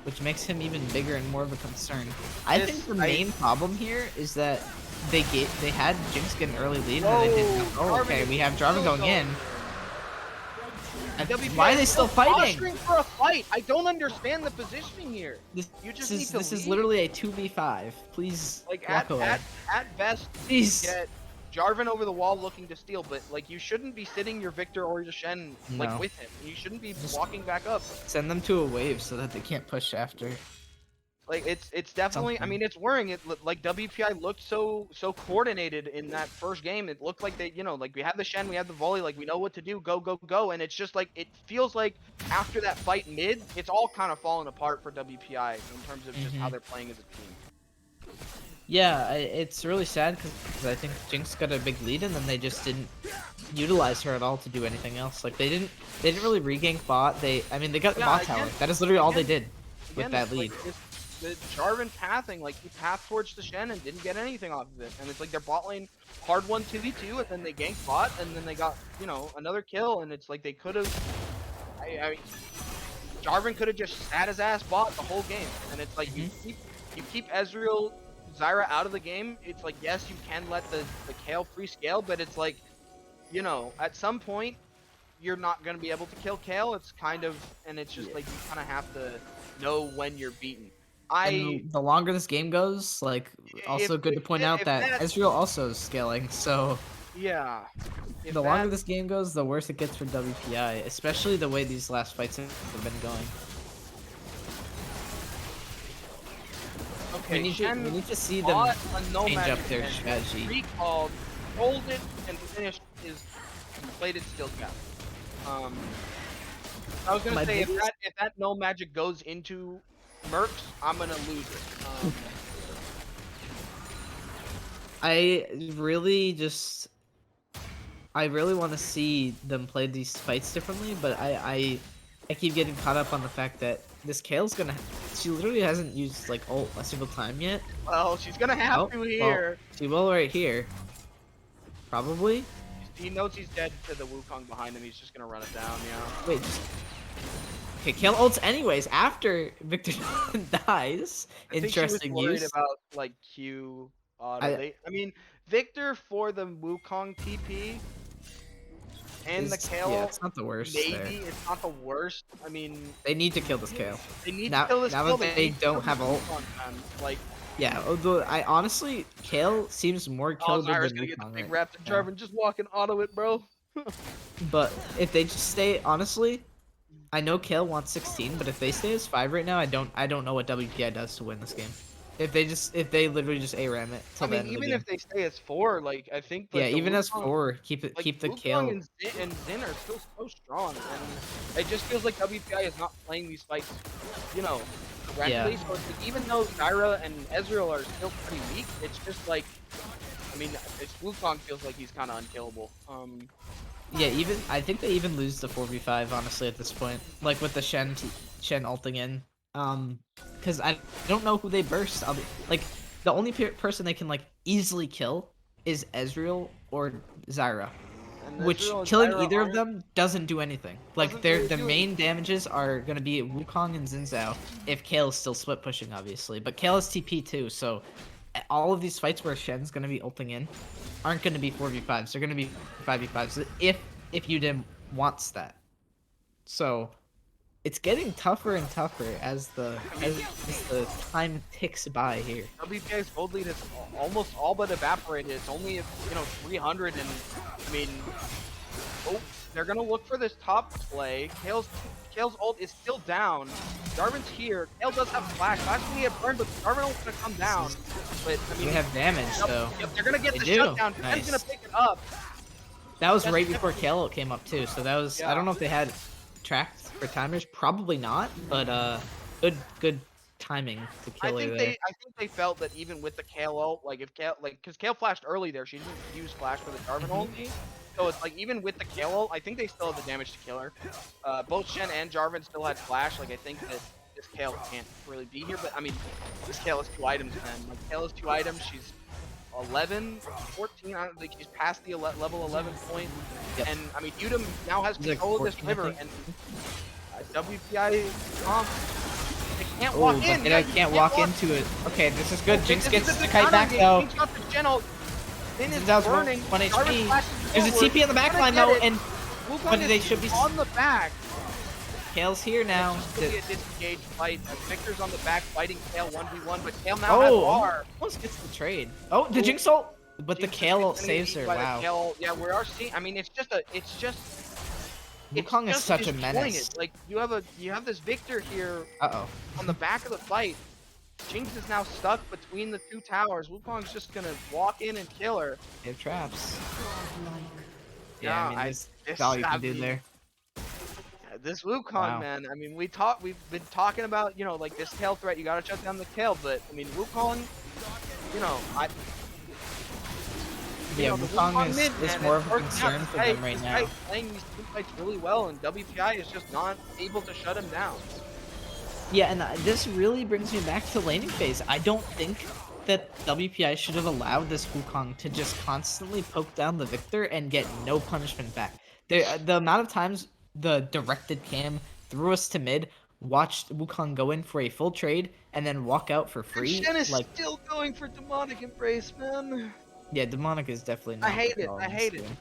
which makes him even bigger and more of a concern. I This- think the main problem here is that they had Jinx get an early lead and they didn't. Whoa, Oh, okay, Jarvan we have is Jarvan still going going. in. WPI Why are they is still fighting? posturing for a fight. I don't understand the positioning here. This, You just this need is to this is leave. literally a 2v5. Please Like walk away. at best, Please. get Jarvan over the wall looking to steal, but like you shouldn't be sitting your Victor or your Shen like No. with him. You shouldn't be Just- walking back up. Send them to a wave so that they can't push after. Like it's definitely. I Something. mean, it's worrying. Like WPI looked so coordinated in that first game. It looked like they, like we have the Shen, we have the volley, like we know what to do. Go go go. And it's just like it feels like after that fight mid, it's all kind of falling apart for WPI in terms of just how they're playing as a team. Yeah, it's really sad because I think Jinx got a big lead and then they just didn't utilize her at all to do anything else. Like they didn't really regank bot. They got Yeah, bot again- tower. That is literally all they again- did with that it's lead. Like the Jarvan pathing, like he pathed towards the Shen and didn't get anything off of it. And it's like their bot lane hard won 2v2 and then they ganked bot and then they got, another kill and it's like they could have I mean Jarvan could have just sat his ass bot the whole game. And it's like you keep Ezreal Zyra out of the game. It's like yes, you can let the Kale free scale, but it's like, at some point you're not gonna be able to kill Kale. It's kind of, and it's just like you kind of have to know when you're beaten. And the longer this game goes, like, also good to point out that Ezreal also is scaling, so yeah. If the longer that- this game goes, the worse it gets for WPI, especially the way these last fights have been going. okay, We Shen need to see them bought a no change up magic their Shen, strategy. recalled, rolled it, and finished his completed skill cap. I was gonna My say biggest- if that no magic goes into Mercs, I'm gonna lose it. I really want to see them play these fights differently, but I keep getting caught up on the fact that this Kale's gonna. She literally hasn't used like ult a single time yet. Well, she's gonna have Oh, to well, here. she will right here. Probably. He knows he's dead to the Wukong behind him. He's just gonna run it down. Yeah. Wait. Okay, Kale ults anyways after Victor dies. I think Interesting she was worried use. about like Q auto. I mean, Victor for the Wukong TP and the Kale. Yeah, it's not the worst. Maybe There. it's not the worst. I mean, They need to kill this Kale. they need Now- to kill this now kill. that they need to kill don't have the ult. Wukong, man. Like, Yeah, although I honestly, Kale seems more killable Zyra's than gonna get the Wukong big right rap to now. Jarvan. Just walking auto it, bro. But if they just stay, honestly, I know Kale wants 16, but if they stay as 5 right now, I don't know what WPI does to win this game. If they literally just ARAM it till I the mean, end of the even game. if they stay as 4, like I think. Like, Yeah, the even as Wukong- 4, keep Like, the Wukong Kale. and Zin are still so strong, and it just feels like WPI is not playing these fights, correctly. So it's like, even though Zyra and Ezreal are still pretty weak, it's just like, I mean, it's Wukong feels like he's kind of unkillable. Yeah, I think they even lose the 4v5 honestly at this point, like with the Shen ulting in. Because I don't know who they burst. Like the only person they can like easily kill is Ezreal or Zyra. And Which Ezreal and killing Zyra either of aren't- them doesn't do anything. Like Doesn't their really the do main damages are gonna be Wukong and Xin Zhao if Kale is still split pushing, obviously. But Kale is TP too, so all of these fights where Shen's gonna be ulting in aren't gonna be 4v5s. They're gonna be 5v5s if UDEM wants that. So it's getting tougher and tougher as the time ticks by here. WPI's gold lead is almost all but evaporated. It's only 300, and I mean, they're gonna look for this top play. Kale's ult is still down. Jarvan's here. Kale does have flash. Flash can get burned, but Jarvan ult's gonna come down. But I mean, We have damage though. yep, they're gonna get They the do. shutdown. Nice. Ken's gonna pick it up. That was That's right before Kale came up too, so that was I Yeah. don't know if they had tracked for timers, probably not, but good timing to kill her there. I think they felt that even with the Kale ult, like if Kale, like, because Kale flashed early there, she didn't use flash for the Jarvan ulti. So it's like even with the Kale ult, I think they still have the damage to kill her. Both Shen and Jarvan still had flash. Like I think that this Kale can't really be here, but I mean, this Kale has 2 items, man. Like Kale has 2 items. She's 11, 14. I don't think she's past the level 11 point. Yep. And I mean, UDEM now has She's like control of this 14, I river, think. and WPI, they can't Oh, walk but in. they Yeah, can't walk into it. Okay, this is good. Jinx This gets is the the kite counter back game. though. Jinx got the Gen ult. Finn is Zinzao's burning. 1 Jarvan HP. flashes There's a forward. TP on the back Gonna line get though, it. and Wukong but they is should be on the back. Kale's here now. It's gonna be a disengaged fight. Victor's on the back fighting Kale 1v1, but Kale now has Oh, R. almost gets the trade. Oh, the Jinx ult, but the Jinx is Kale ult getting saves beat her. by the Wow. Kale. Yeah, we are seeing. I mean, it's just. Wukong is just such a disjointed. menace. Like you have this Victor here Uh-oh. on the back of the fight. Jinx is now stuck between the 2 towers. Wukong's just gonna walk in and kill her. They have traps. Yeah, Yeah, I mean, that's all you can do there. This Wukong, Wow. man. I mean, we've been talking about, you know, like this Kale threat. You gotta shut down the Kale, but I mean, Wukong, you know, Yeah, the Wukong is man, more it's of a working out. concern for them right This now. guy's playing these team fights really well, and WPI is just not able to shut him down. Yeah, and this really brings me back to laning phase. I don't think that WPI should have allowed this Wukong to just constantly poke down the Victor and get no punishment back. The amount of times the directed cam threw us to mid, watched Wukong go in for a full trade, and then walk out for free. And Shen is Like, still going for demonic embrace, man. yeah, demonic is definitely not. I hate the it. call I in this hate it. game.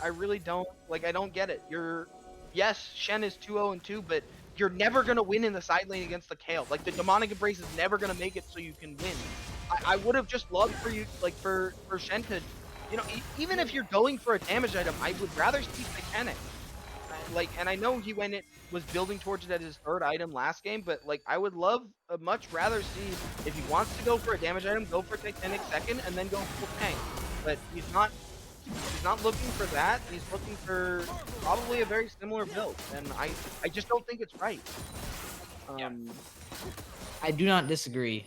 I really don't like. I don't get it. Yes, Shen is 2-0-2, but you're never gonna win in the side lane against the Kale. Like the demonic embrace is never gonna make it so you can win. I would have just loved for you, like for Shen to, you know, even if you're going for a damage item, I would rather see Titanic. Like, and I know he was building towards it as his 3rd item last game, but like I would much rather see if he wants to go for a damage item, go for Titanic 2nd, and then go full tank. But he's not looking for that. He's looking for probably a very similar build, and I just don't think it's right. I do not disagree.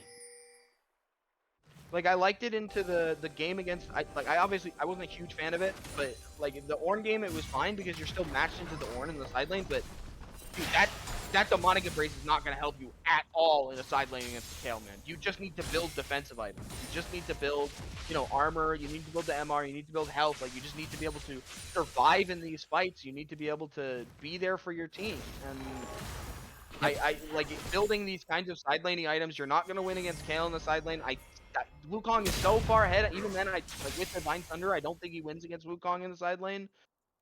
Like I liked it into the game against. I obviously I wasn't a huge fan of it, but like the Ornn game, it was fine because you're still matched into the Ornn in the side lane. But dude, that demonic embrace is not gonna help you at all in a side lane against the Kale, man. You just need to build defensive items. You just need to build, you know, armor. You need to build the MR. You need to build health. Like you just need to be able to survive in these fights. You need to be able to be there for your team. And I like building these kinds of side laning items. You're not gonna win against Kale in the side lane. Wukong is so far ahead. Even then, with Divine Thunder, I don't think he wins against Wukong in the side lane.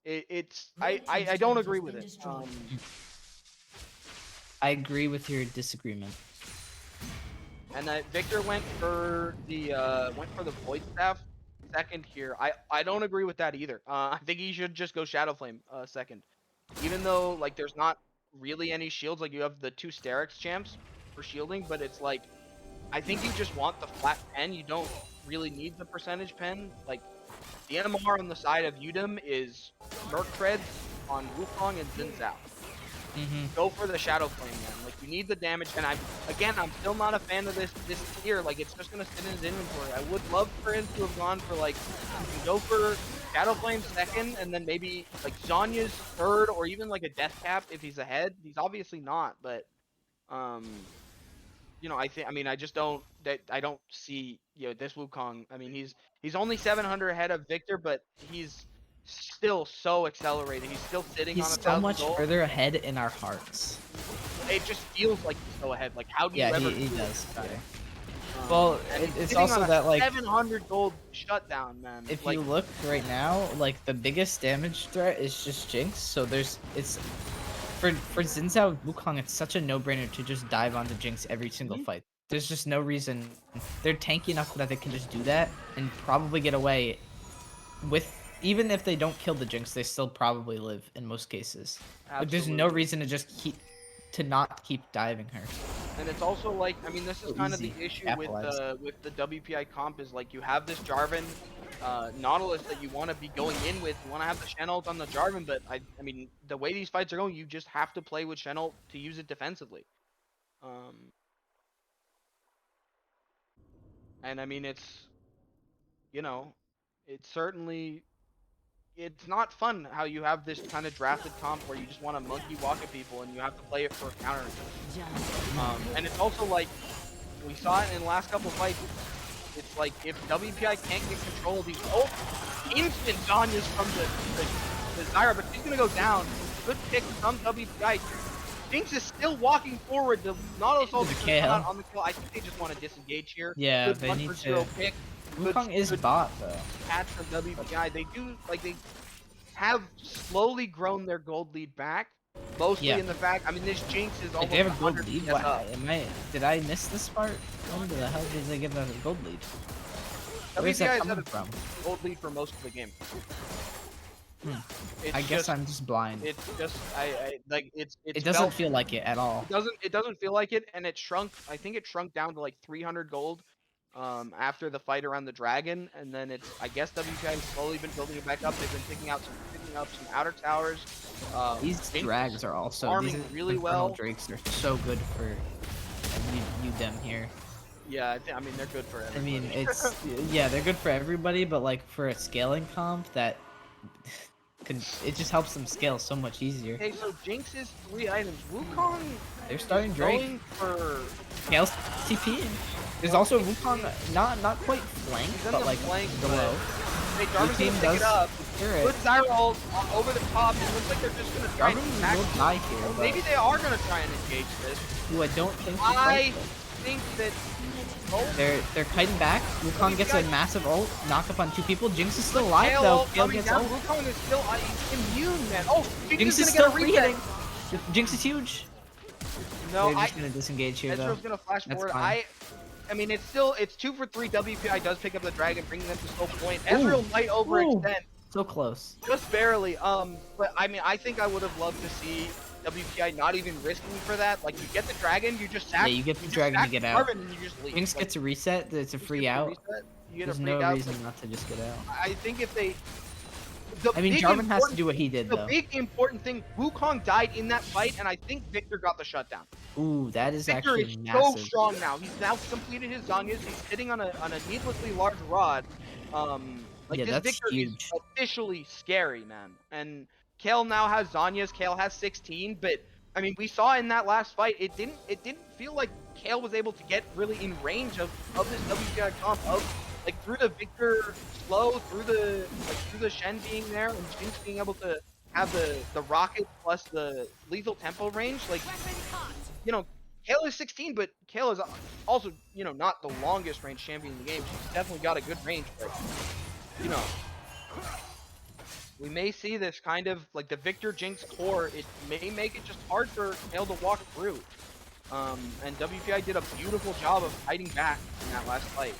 I don't agree with it. I agree with your disagreement. And Victor went for the Void Staff 2nd here. I don't agree with that either. I think he should just go Shadow Flame 2nd, even though like there's not really any shields. Like you have the 2 Sterix champs for shielding, but it's like I think you just want the flat pen. You don't really need the percentage pen. Like the NMR on the side of UDEM is Merc Treads on Wukong and Xin Zhao. Go for the Shadow Flame, man. Like you need the damage, and I'm still not a fan of this tier. Like it's just gonna sit in his inventory. I would love for him to have gone for like go for Shadow Flame 2nd, and then maybe like Zhonya's 3rd, or even like a Death Cap if he's ahead. He's obviously not, but you know, I just don't see, you know, this Wukong. I mean, he's only 700 ahead of Victor, but he's still so accelerated. He's still sitting He's on so 1,000 much gold. further ahead in our hearts. It just feels like he's so ahead. Like, how do you Yeah, ever he do does. that? Yeah. Well, And he's it's sitting also on a that like 700 gold shutdown, man. If like, you look right now, like the biggest damage threat is just Jinx. So for Xin Zhao Wukong, it's such a no-brainer to just dive onto Jinx every single fight. There's just no reason. They're tanky enough that they can just do that and probably get away with even if they don't kill the Jinx, they still probably live in most cases. Like, there's no Absolutely. reason to just not keep diving her. And it's also like, I mean, this is So kind of the easy, issue capitalize. with the WPI comp is like you have this Jarvan, Nautilus that you want to be going in with. You want to have the Shen ult on the Jarvan, but I mean, the way these fights are going, you just have to play with Shen ult to use it defensively. And I mean, it's, you know, it's certainly, it's not fun how you have this kind of drafted comp where you just want to monkey walk at people and you have to play it for counter. And it's also like, we saw it in the last couple fights. It's like if WPI can't get control of these, instant Zanya's from the Zyra, but she's gonna go down. Good pick from WPI. Jinx is still walking forward. The Nautilus ult is not on the kill. I think they just want to disengage here. Yeah, Good they 1 need for to. 0 pick. Wukong is bot though. Catch from WPI. They do like they have slowly grown their gold lead back. Mostly in the fact, I mean, this Jinx is almost They have a gold 100 lead. PS What? up. Did I miss this part? When the hell did they give them a gold lead? Where's WPI that has coming had a from? gold lead for most of the game. I guess I'm just blind. It's just I like it's It doesn't feel like it at all. it doesn't feel like it, and it shrunk. I think it shrunk down to like 300 gold after the fight around the dragon, and then it's, I guess WPI has slowly been building it back up. They've been picking up some outer towers. These Jinx drags is are also farming these really Infernal well. Drakes are so good for UDEM here. Yeah, I mean they're good for I everybody. mean, it's yeah, they're good for everybody, but like for a scaling comp that it just helps them scale so much easier. Okay, so Jinx is 3 items. Wukong They're starting is Drake. going for Scales TP. There's also Wukong not quite flanked, he's in but the like flank, below. Hey, The Jarvan's team gonna pick it does up. secure it. Put Zyra ult over the top. It looks like they're just gonna try and Jarvan attack. will die here, but Maybe they are gonna try and engage this. who I don't think will I fight them. think that They're kiting back. Wukong gets a massive ult, knock up on 2 people. Jinx is still alive Kale though. ult Kale coming gets down. ult. Wukong is still he's immune, man. Oh, Jinx is is still gonna free get a hitting. reset. Jinx is huge. No, They're just gonna disengage here though. Ezreal's gonna flash That's forward. fine. I mean, it's 2 for 3. WPI does pick up the dragon, bringing them to slow point. Ezreal might overextend, So close. just barely. But I mean, I think I would have loved to see WPI not even risking for that. Like, you get the dragon, you just sack. Yeah, you get the just dragon to sack get out. Jarvan and you just leave. Jinx Like, gets a reset. It's a Jinx free gets a out. reset, you get a There's free no out. reason not to just get out. I think if they. I mean, Jarvan has to do what he did The though. big important thing, Wukong died in that fight, and I think Victor got the shutdown. Ooh, that is Victor actually is so massive. strong now. He's now completed his Zanyas. He's sitting on a needlessly large rod. Like, Yeah, this that's Victor huge. is officially scary, man. And Kale now has Zanyas. Kale has 16, but I mean, we saw in that last fight, it didn't feel like Kale was able to get really in range of this WPI comp like through the Victor slow, through the Shen being there, and Jinx being able to have the rocket plus the lethal tempo range. Like, you know, Kale is 16, but Kale is also, you know, not the longest range champion in the game. She's definitely got a good range, but, you know, we may see this kind of, like, the Victor Jinx core, it may make it just hard for Kale to walk through. And WPI did a beautiful job of fighting back in that last fight.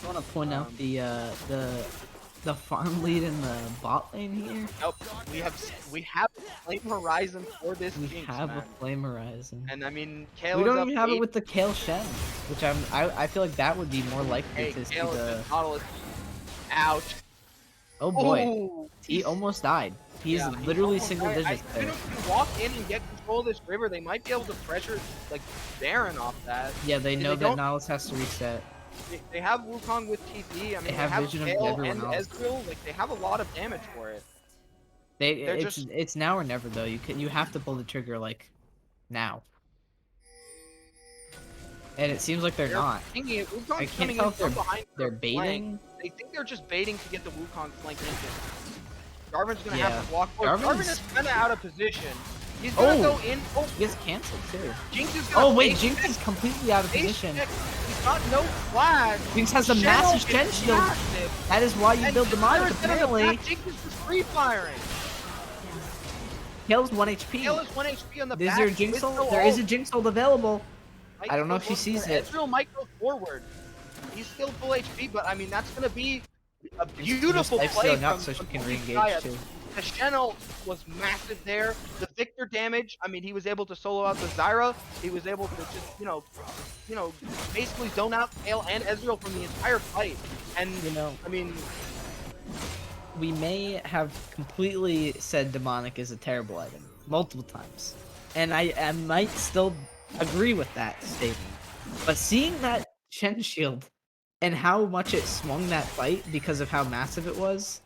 I want to point out the farm lead in the bot lane here. Nope, we have Flame Horizon for this We Jinx, have man. a Flame Horizon. And I mean, Kale We is don't up even have 8. it with the Kale Shen, which I feel like that would be more likely Hey, to see Kale the. is Nautilus. Ouch. Oh boy, Ooh, he almost died. He's yeah, literally almost single died. digits Even there. if you walk in and get control of this river, they might be able to pressure, like, Baron off that. Yeah, they know they that don't- Nautilus has to reset. They have Wukong with TP. I mean, They have vision of Kale everyone and else. Ezreal. Like, they have a lot of damage for it. They're It's now or never though. You have to pull the trigger like now. And it seems like they're not. Thinking it. Wukong's I can't coming tell in if from behind. they're for a flank. baiting. They think they're just baiting to get the Wukong flank into. Jarvan's gonna Yeah. have to walk forward. Jarvan Jarvan's- is kind of out of position. He's gonna go in. Oh, He gets canceled too. Jinx is gonna. Oh wait, face Jinx check, is completely out of face position. check. He's got no flag. Jinx has a Shen massive ult Shen is shield. massive. That is why you And build the Jinx mod never set up apparently. attack. Jinx is just free firing. Kale's 1 HP. Kale is 1 HP on the Is back. there a Jinx with ult? no There is a ult. Jinx ult available. Might I don't know go if she for sees it. Ezreal might go forward. He's still full HP, but I mean that's gonna be a beautiful Life play stealing up from, so she from can WPI. re-engage too. The Shen was massive there. The Victor damage, I mean, he was able to solo out the Zyra. He was able to just, basically zone out Kale and Ezreal from the entire fight. And, You know, I mean, we may have completely said demonic is a terrible item multiple times, and I might still agree with that statement. But seeing that Shen shield and how much it swung that fight because of how massive it was,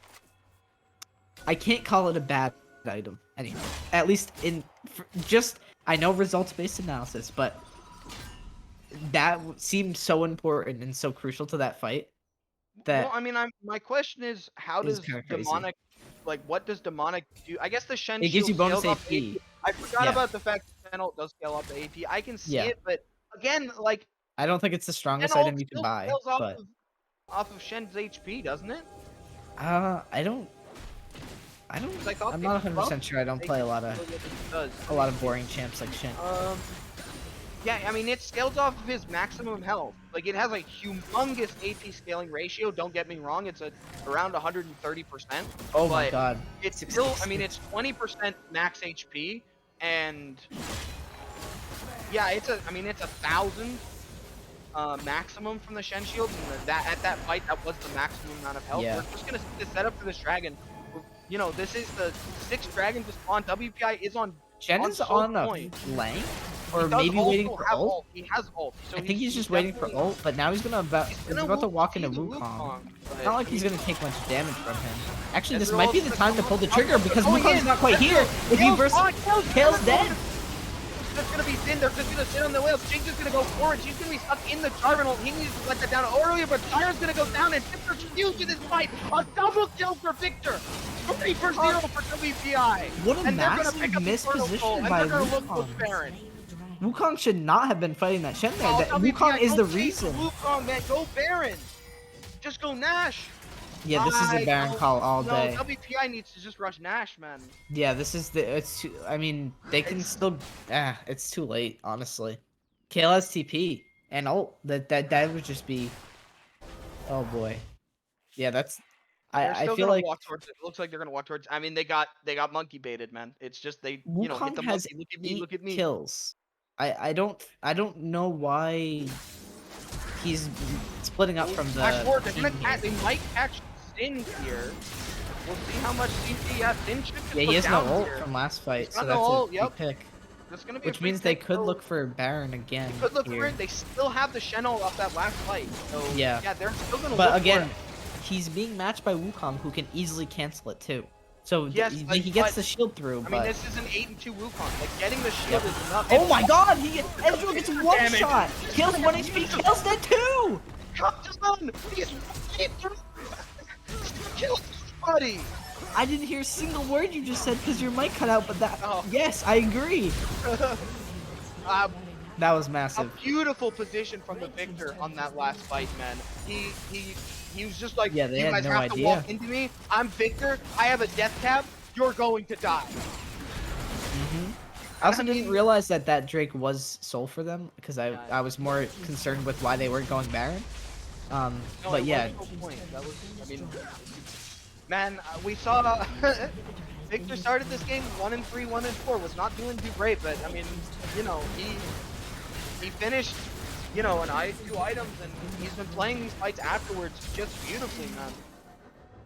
I can't call it a bad item anymore. At least I know results-based analysis, but that seemed so important and so crucial to that fight. well, I mean, my question is, how Is does kinda crazy. demonic, like, what does demonic do? I guess the Shen It gives you shield bonus scales up AP. I forgot Yeah. about the fact that Shen ult does scale up the AP. I can see Yeah. it, but again, like, I don't think it's the Shen strongest ult item you can still buy, scales but off of Shen's HP, doesn't it? I don't. 'Cause I thought I'm they not 100% buffed sure. I don't it. play a It lot of does. boring champs like Shen. Yeah, I mean, it scales off of his maximum health. Like, it has a humongous AP scaling ratio. Don't get me wrong; it's around 130%. Oh my but god. It's still, I mean, it's 20% max HP, and yeah, it's 1,000 maximum from the Shen shield. And at that fight, that was the maximum amount of health. Yeah. We're just gonna see the setup for this dragon. This is the 6th dragon to spawn. WPI is on. Shen is so on a point. lane, He or does maybe also waiting for have ult. He has ult. So I think he's just waiting for definitely- ult, but now he's about to walk into see the Wukong. but, It's not like I he's mean, gonna take much damage from him. Actually, this Ezreal's might be the gonna time to come pull the up, trigger because going Wukong's in. not quite here. If he Kale's bursts, on, Kale's dead. Just gonna be Sin. They're just gonna sit on the whales. Jinx is gonna go forward. She's gonna be stuck in the terminal. He needs to let that down earlier, but Zyra's gonna go down, and Victor's huge in this fight. A double kill for Victor. 3-0 for WPI. What a And they're gonna massive pick up the Eternal Soul, misposition and by they're gonna look Wukong. for Baron. Wukong should not have been fighting that Shen there. Oh, That WPI, Wukong is the don't chase reason. Wukong, man, go Baron. Just go Nash. Yeah, this is a Baron call all day. No, WPI needs to just rush Nash, man. Yeah, this is it's too, I mean, they can still it's too late, honestly. Kale has TP and ult. That would just be, oh boy. Yeah, that's They're I still feel gonna like walk towards it. It looks like they're gonna walk towards. I mean, they got monkey baited, man. It's just they, hit Wukong the has monkey. Look at me, 8 look at me. kills. I don't know why he's splitting up from the Flash forward, they're team gonna here. catch. They might catch Sin here. We'll see how much CC. Yeah, Sin should just Yeah, look he has no down ult here. from last fight, He's so got that's no a ult, big yep. pick. That's gonna be a Which free means they pick, could so- look for Baron again. They could look for here. it. They still have the Shen ult off that last fight. So Yeah. yeah, they're still gonna. But look again, for it. he's being matched by Wukong, who can easily cancel it too. So Yes, he gets but- the shield through. I mean, but this is an 8-2 Wukong. Like getting the shield Yep. is enough. oh my God, Ezreal gets one Damage. shot. Kills 1 HP. Kills dead too. Come on! He's kill somebody! I didn't hear a single word you just said because your mic cut out. But that, Oh. yes, I agree. That was A massive. beautiful position from the Victor on that last fight, man. He was just like, Yeah, they you had guys no have idea. to walk into me. I'm Victor. I have a death cap. You're going to die. I also I didn't mean- realize that Drake was soul for them because Yeah. I was more concerned with why they weren't going Baron. No, But it yeah, wasn't no point. That was, I mean, man, we saw Victor started this game 1-3, 1-4. Was not doing too great, but I mean, he finished, an 2 items, and he's been playing these fights afterwards just beautifully, man.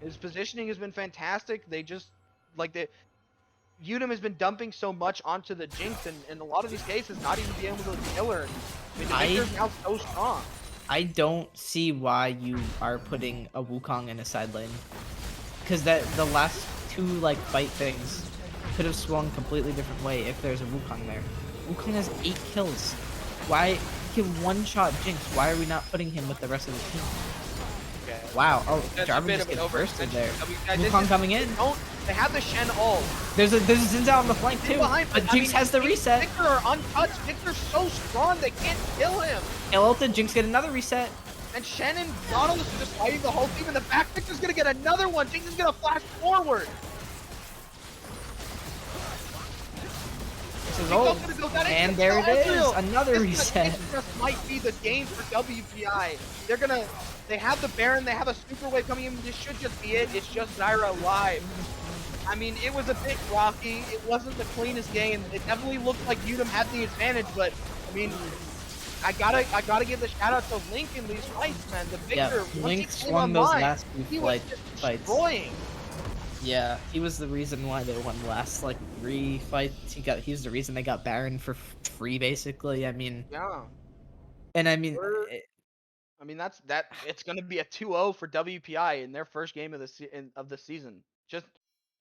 His positioning has been fantastic. They just UDEM has been dumping so much onto the Jinx, and in a lot of these cases, not even being able to kill her. I mean, the Victor's now so strong. I don't see why you are putting a Wukong in a side lane. Because the last 2 fight things could have swung completely different way if there's a Wukong there. Wukong has 8 kills. Why he can one-shot Jinx? Why are we not putting him with the rest of the team? Okay. Wow. Oh, That's a Jarvan bit just of an gets bursted overextension. there. This Wukong is- coming in. They have the Shen ult. There's a Xin Zhao on the flank too. Behind, But I Jinx mean, has the reset. Victor are untouched. Victor's so strong they can't kill him. Kill ulted, Jinx get another reset. And Shen and Nautilus are just fighting the whole team in the back. Victor's gonna get another one. Jinx is gonna flash forward. This is Big old. Dog gonna go down And into there it is, Ezreal. another This reset. just might be the game for WPI. They have the Baron, they have a super wave coming in. This should just be it. It's just Zyra alive. I mean, it was a bit rocky. It wasn't the cleanest game. It definitely looked like UDEM had the advantage, but I mean, I gotta give the shout out to Link in these fights, man. The Yeah, Victor, once Link he came swung those online, last few he was just fights. destroying. Yeah, he was the reason why they won the last like 3 fights. He's the reason they got Baron for free, basically. I mean, Yeah. and I mean, I mean that's it's gonna be a 2-0 for WPI in their first game of the season. Just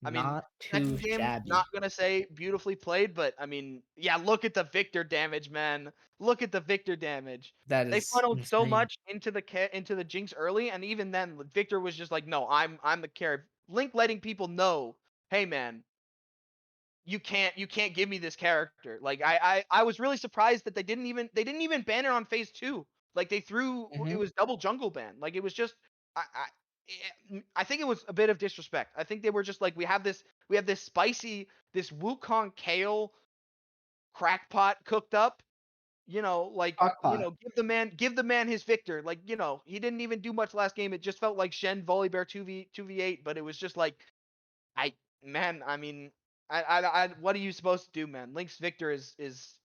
I mean, not too second game, shabby. not gonna say beautifully played, but I mean, yeah, look at the Victor damage, man. Look at the Victor damage. That They is funneled so insane. much into the Jinx early, and even then, Victor was just like, "No, I'm the carry." Link letting people know, "Hey, man, you can't give me this character." Like I was really surprised that they didn't even ban it on phase 2. Like they threw it Mhm. was double jungle ban. Like it was just I think it was a bit of disrespect. I think they were just like we have this spicy this Wukong kale crackpot cooked up. Like Crockpot. give the man his Victor. Like he didn't even do much last game. It just felt like Shen Volibear 2v8, but it was just like I man, I mean, what are you supposed to do, man? Link's Victor is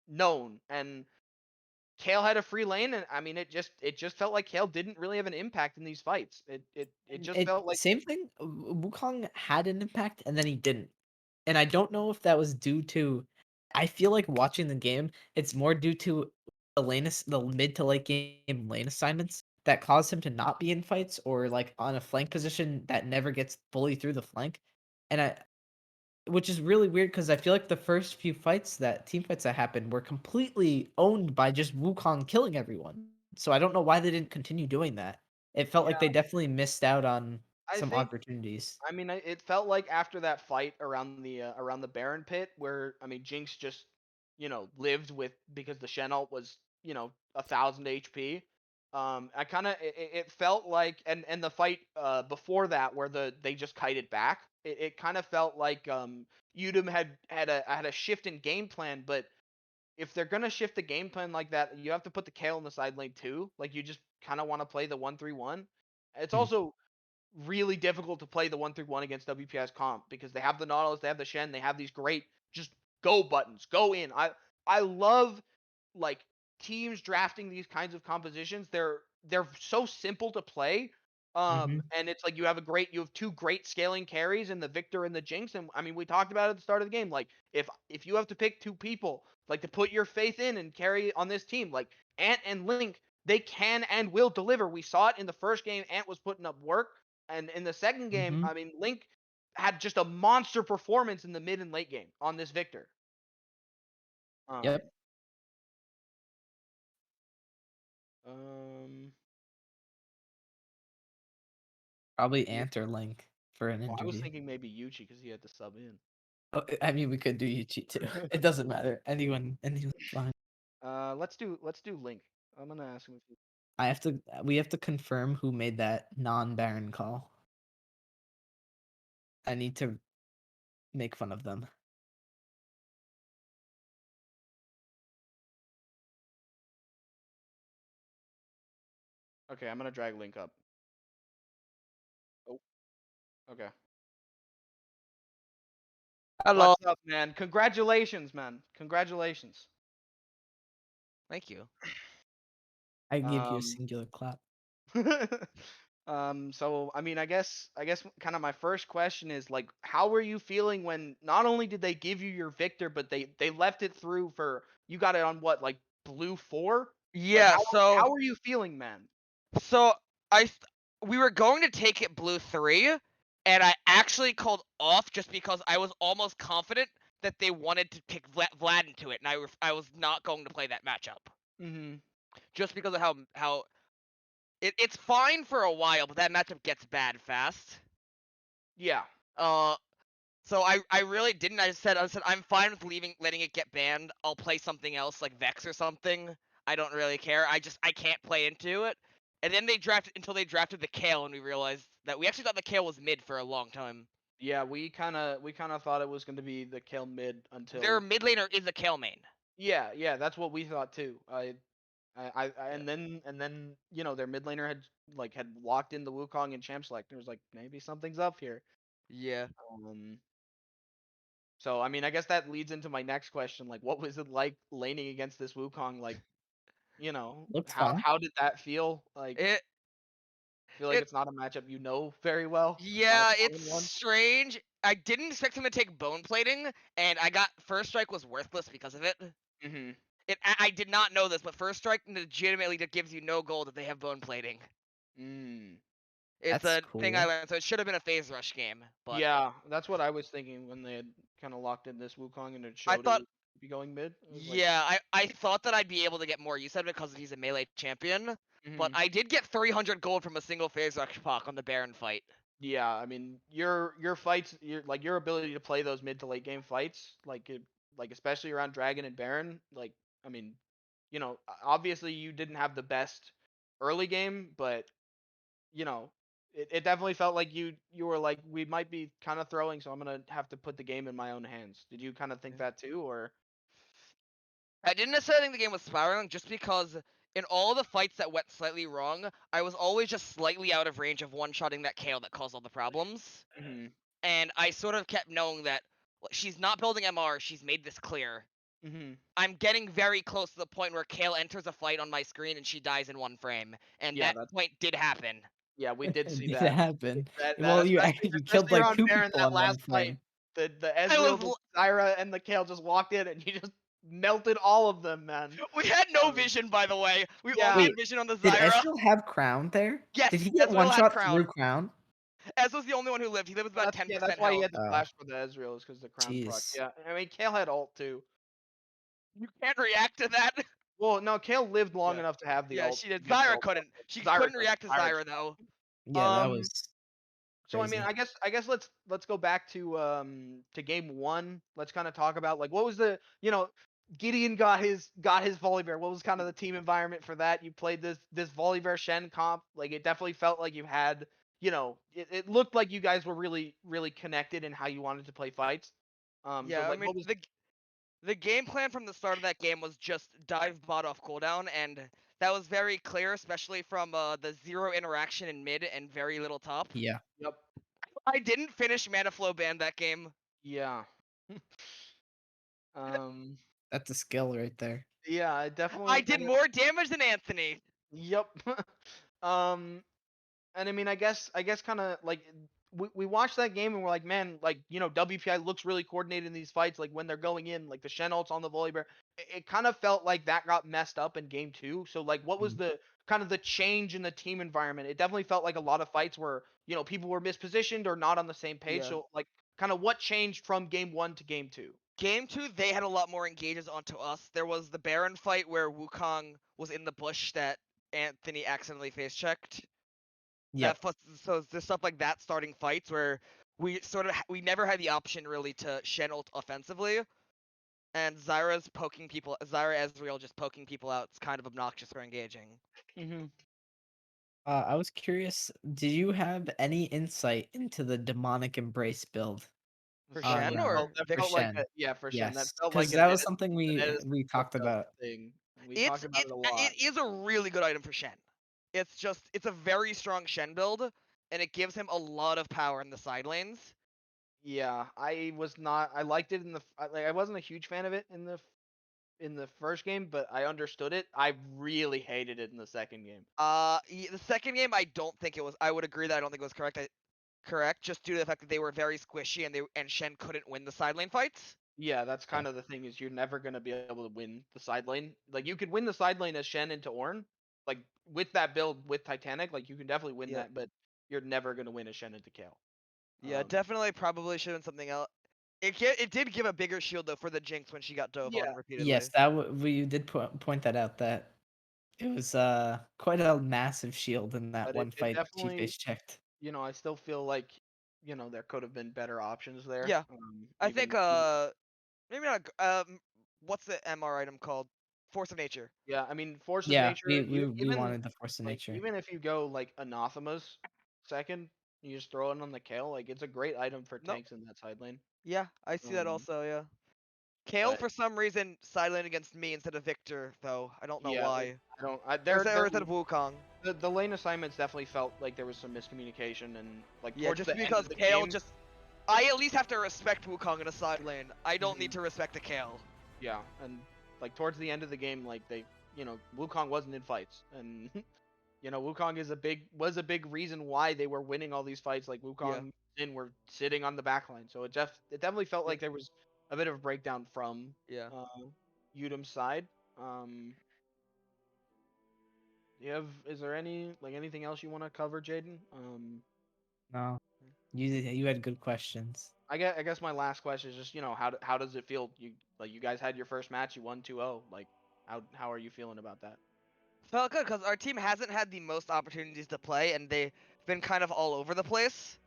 known, and Kale had a free lane, and I mean, it just felt like Kale didn't really have an impact in these fights. It just It felt like same thing. Wukong had an impact, and then he didn't. And I don't know if that was due to. I feel like watching the game, it's more due to the mid to late game lane assignments that cause him to not be in fights, or like on a flank position that never gets fully through the flank. And which is really weird because I feel like the first few team fights that happened were completely owned by just Wukong killing everyone. So I don't know why they didn't continue doing that. It felt like yeah, they definitely missed out on I some think opportunities. I mean, it felt like after that fight around the Baron pit, where I mean, Jinx just lived with because the Shen ult was 1,000 HP. I kind of it felt like and the fight before that where they just kited back. It kind of felt like UDEM had a shift in game plan, but if they're gonna shift the game plan like that, you have to put the Kale in the side lane too. Like you just kind of want to play the 1-3-1. It's Hmm. also really difficult to play the 1-3-1 against WPI's comp because they have the Nautilus, they have the Shen, they have these great just go buttons, go in. I love like teams drafting these kinds of compositions. They're so simple to play. Hmm. And it's like you have two great scaling carries in the Victor and the Jinx. And I mean, we talked about it at the start of the game. Like if you have to pick two people like to put your faith in and carry on this team, like Ant and Link, they can and will deliver. We saw it in the first game. Ant was putting up work. And in the second game, Hmm. I mean, Link had just a monster performance in the mid and late game on this Victor. Um, Yep. um, Probably yeah. Ant or Link for an I was interview. thinking maybe Yuchi because he had to sub in. Oh, I mean, we could do Yuchi too. It doesn't matter. Anyone's fine. Let's do Link. I'm gonna ask him. We have to confirm who made that non-Baron call. I need to make fun of them. Okay, I'm gonna drag Link up. Oh, okay. Hello. What's up, man? Congratulations, man. Congratulations. Thank you. I give you a Um, singular clap. so I mean, I guess kind of my first question is like, how were you feeling when not only did they give you your Victor, but they left it through for you got it on what like blue 4? Like Yeah, how were you feeling, man? so I th- we were going to take it blue 3 and I actually called off just because I was almost confident that they wanted to pick Vlad into it and I was not going to play that matchup Mm-hmm. just because of how it's fine for a while but that matchup gets bad fast. Yeah. Uh so I really didn't. I said I'm fine with letting it get banned. I'll play something else like Vex or something. I don't really care. I can't play into it. And then they drafted the Kale, and we realized that we actually thought the Kale was mid for a long time. Yeah, we kind of thought it was going to be the Kale mid until. Their mid laner is a Kale main. Yeah, that's what we thought too. And then their mid laner had locked in the Wukong and Champ Select. And it was like maybe something's up here. Yeah. So I mean, I guess that leads into my next question. Like, what was it like laning against this Wukong? Like, Looked how fun. how did that feel? Like, It I feel like it it's not a matchup you know very well. Not a yeah, it's common one. strange. I didn't expect him to take bone plating, and I got first strike was worthless because of it. Mhm. I did not know this, but first strike legitimately just gives you no gold if they have bone plating. Mm. It's That's a thing I cool. learned, so it should have been a phase rush game. But Yeah, that's what I was thinking when they had kind of locked in this Wukong and it I showed it thought, would be going mid. It was like, yeah, I thought that I'd be able to get more use out of it because he's a melee champion. But mhm. I did get 300 gold from a single phase rush pock on the Baron fight. Yeah, I mean, your fights, your ability to play those mid to late game fights, like especially around Dragon and Baron, like I mean, obviously you didn't have the best early game, but you know, it definitely felt like you were like we might be kind of throwing, so I'm gonna have to put the game in my own hands. Did you kind of think that too, or? I didn't necessarily think the game was spiraling just because in all the fights that went slightly wrong, I was always just slightly out of range of one-shotting that Kale that caused all the problems. Mhm. And I sort of kept knowing that she's not building MR, she's made this clear. Mhm. I'm getting very close to the point where Kale enters a fight on my screen and she dies in one frame. And Yeah, that point did happen. yeah, we did see Did that. happen? That Well, you especially you killed especially like around 2 Baron, people that in one last fight, frame. the I was Ezreal, the Zyra, and the Kale just walked in and he just melted all of them, man. we had no Um, vision, by the way. We only yeah, had Wait, vision on the did Zyra. Ezreal have Crown there? Yes, Did he get one Ezreal had shot through Crown. Crown? Ez was the only one who lived. He lived with about that's 10% why he health. had the Oh, flash for the Ezreal, is because the crown proc. jeez. Yeah, I mean Kale had ult too. You can't react to that. Well, no, Kale lived long Yeah. enough to have the Yeah, ult. she did. To get the Zyra ult off. couldn't. She Zyra couldn't could. react to Zyra Zyra just though. Yeah, that Um, was So I mean, crazy. I guess let's go back to game one. Let's kind of talk about like what was Gideon got his Volibear. What was kind of the team environment for that? You played this Volibear Shen comp. Like it definitely felt like you had it looked like you guys were really really connected in how you wanted to play fights. So Yeah, I like mean what was the game plan from the start of that game was just dive bot off cooldown, and that was very clear, especially from the zero interaction in mid and very little top. Yeah, Yep. I didn't finish Mana Flow Band that game. Yeah. um that's a skill right there. yeah, I I definitely did more damage than Anthony. yep. um And I mean, I guess kind of like we watched that game and we're like, man, like WPI looks really coordinated in these fights. Like when they're going in, like the Shen ults on the Volibear, it kind of felt like that got messed up in game two. So like, what was Mm. the kind of the change in the team environment? It definitely felt like a lot of fights where people were mispositioned or not on the same page. Yeah. So like, kind of what changed from game one to game two? Game 2, they had a lot more engages onto us. There was the Baron fight where Wukong was in the bush that Anthony accidentally face checked. Yep. So there's stuff like that starting fights where we never had the option really to Shen ult offensively, and Zyra Ezreal just poking people out. It's kind of obnoxious for engaging. Mm-hmm. I was curious, did you have any insight into the demonic embrace build For on Shen or That for felt Vixen? like Shen? yeah, for Shen. That Yes, felt like because that was Edison, something an we Edison talked about. thing. We talked It's about it it a lot. it is a really good item for Shen. It's a very strong Shen build, and it gives him a lot of power in the side lanes. Yeah, I was not. I liked it I wasn't a huge fan of it in the first game, but I understood it. I really hated it in the second game. The second game, I don't think it was. I would agree that I don't think it was correct, just due to the fact that they were very squishy and Shen couldn't win the side lane fights. Yeah, that's Yeah. kind of the thing is you're never gonna be able to win the side lane. Like you could win the side lane as Shen into Ornn, like with that build with Titanic, like you can definitely win Yeah, that, but you're never gonna win a Shen into Kale. yeah, definitely, probably should have been something else. It did give a bigger shield though for the Jinx when she got dove Yeah, on repeatedly. Yes, we did point that out that it was quite a massive shield in that but one it fight that she definitely, face checked. I still feel like there could have been better options there. Yeah, I think Even maybe not. What's the MR item called? Force of Nature. yeah, I mean Force of Yeah, Nature, we even wanted the force of like nature. even if you go like Anathema's second, You just throw it on the Kale. Like it's a great item for Nope. tanks in that side lane. Yeah, I see that Um, also. Yeah. Kale but for some reason sidelined against me instead of Victor though. I don't know yeah, why. I don't. Or instead of Wukong. the lane assignments definitely felt like there was some miscommunication and like Yeah, towards just the end because of the Kale game. just. I at least have to respect Wukong in a side lane. I don't need Mhm. to respect the Kale. Yeah, and like towards the end of the game, like they, Wukong wasn't in fights, and Wukong was a big reason why they were winning all these fights. Like Yeah. Wukong and were sitting on the back line, so it definitely felt Yeah. like there was a bit of a breakdown from Yeah. UDEM's side. Is there anything else you want to cover, Jaden? No, you had good questions. I guess my last question is just how does it feel? You guys had your first match, you won 2-0. Like how are you feeling about that? Felt good because our team hasn't had the most opportunities to play, and they've been kind of all over the place.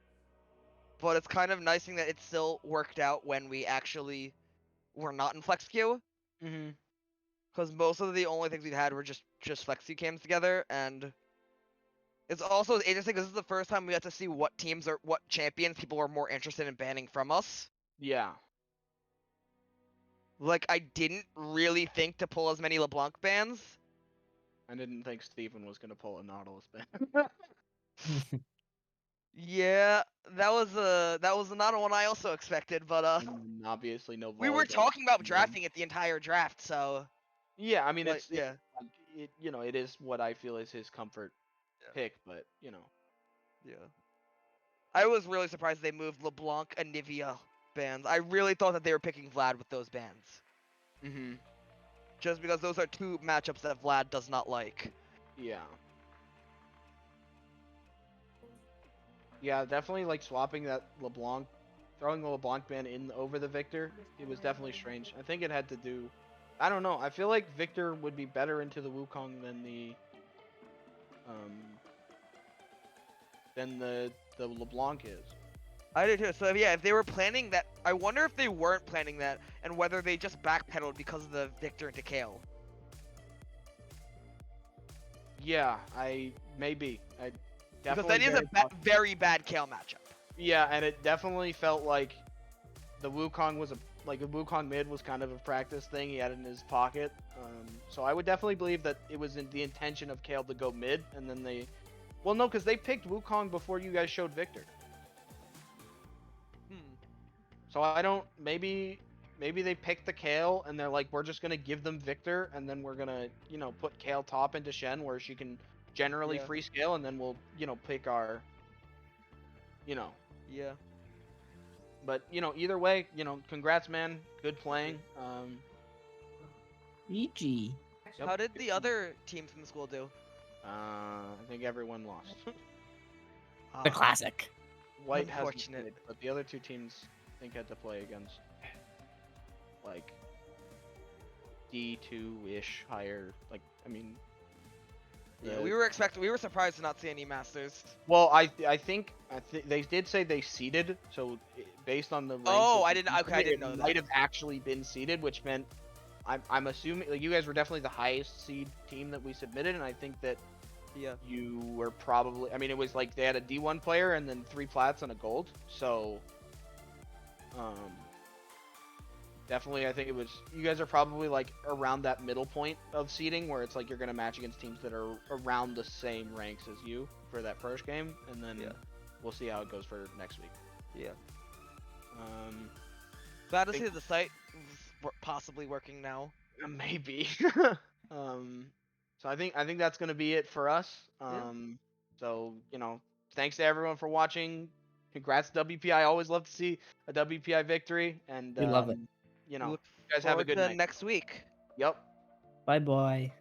But it's kind of nice thing that it still worked out when we actually were not in flex queue. Mm-hmm. Because most of the only things we've had were just flex queue cams together, and it's also interesting because this is the first time we got to see what teams or what champions people are more interested in banning from us. Yeah. Like I didn't really think to pull as many LeBlanc bans. I didn't think Steven was gonna pull a Nautilus ban. Yeah, that was not one I also expected, but And obviously no we were volleyball. talking about drafting it the entire draft, so Yeah, I mean like it's yeah. like, it is what I feel is his comfort pick, but Yeah. I was really surprised they moved LeBlanc and Nivea bans. I really thought that they were picking Vlad with those bans. Mm-hmm. Just because those are two matchups that Vlad does not like. Yeah. Yeah, definitely like swapping that LeBlanc, throwing the LeBlanc ban in over the Victor. It was definitely strange. I think it had to do. I don't know. I feel like Victor would be better into the Wukong um than the LeBlanc is. I did too. So yeah, if they were planning that, I wonder if they weren't planning that, and whether they just backpedaled because of the Victor into Kale. Yeah, I maybe. I Because definitely that is a very bad Kale matchup. Yeah, and it definitely felt like the Wukong was the Wukong mid was kind of a practice thing he had in his pocket. So I would definitely believe that it was in the intention of Kale to go mid, and then well, no, because they picked Wukong before you guys showed Victor. So I don't, maybe they picked the Kale and they're like, we're just gonna give them Victor, and then we're gonna put Kale top into Shen where she can generally free scale, and then we'll pick our Yeah. But either way, congrats, man. Good playing. GG. Yep. How did the other teams in the school do? I think everyone lost. The classic. White hasn't Unfortunate. played, but the other two teams I think had to play against like D2-ish higher. Like I mean. Yeah, we were surprised to not see any Masters. Well, I think they did say they seeded, so based on the ranks. Oh, of I the didn't. Okay, I didn't know it that. might have actually been seeded, which meant I'm assuming like you guys were definitely the highest seed team that we submitted, and I think that Yeah. you were probably. I mean, it was like they had a D1 player and then 3 plats and a gold, so definitely I think it was you guys are probably like around that middle point of seeding where it's like you're gonna match against teams that are around the same ranks as you for that first game, and then we'll see how it goes for next week. Yeah. Glad to see that the site is possibly working now. Maybe. So I think that's gonna be it for us. So thanks to everyone for watching. Congrats WPI. Always love to see a WPI victory, and We love it. you Look guys have a good to night. next week. Yep. Bye bye.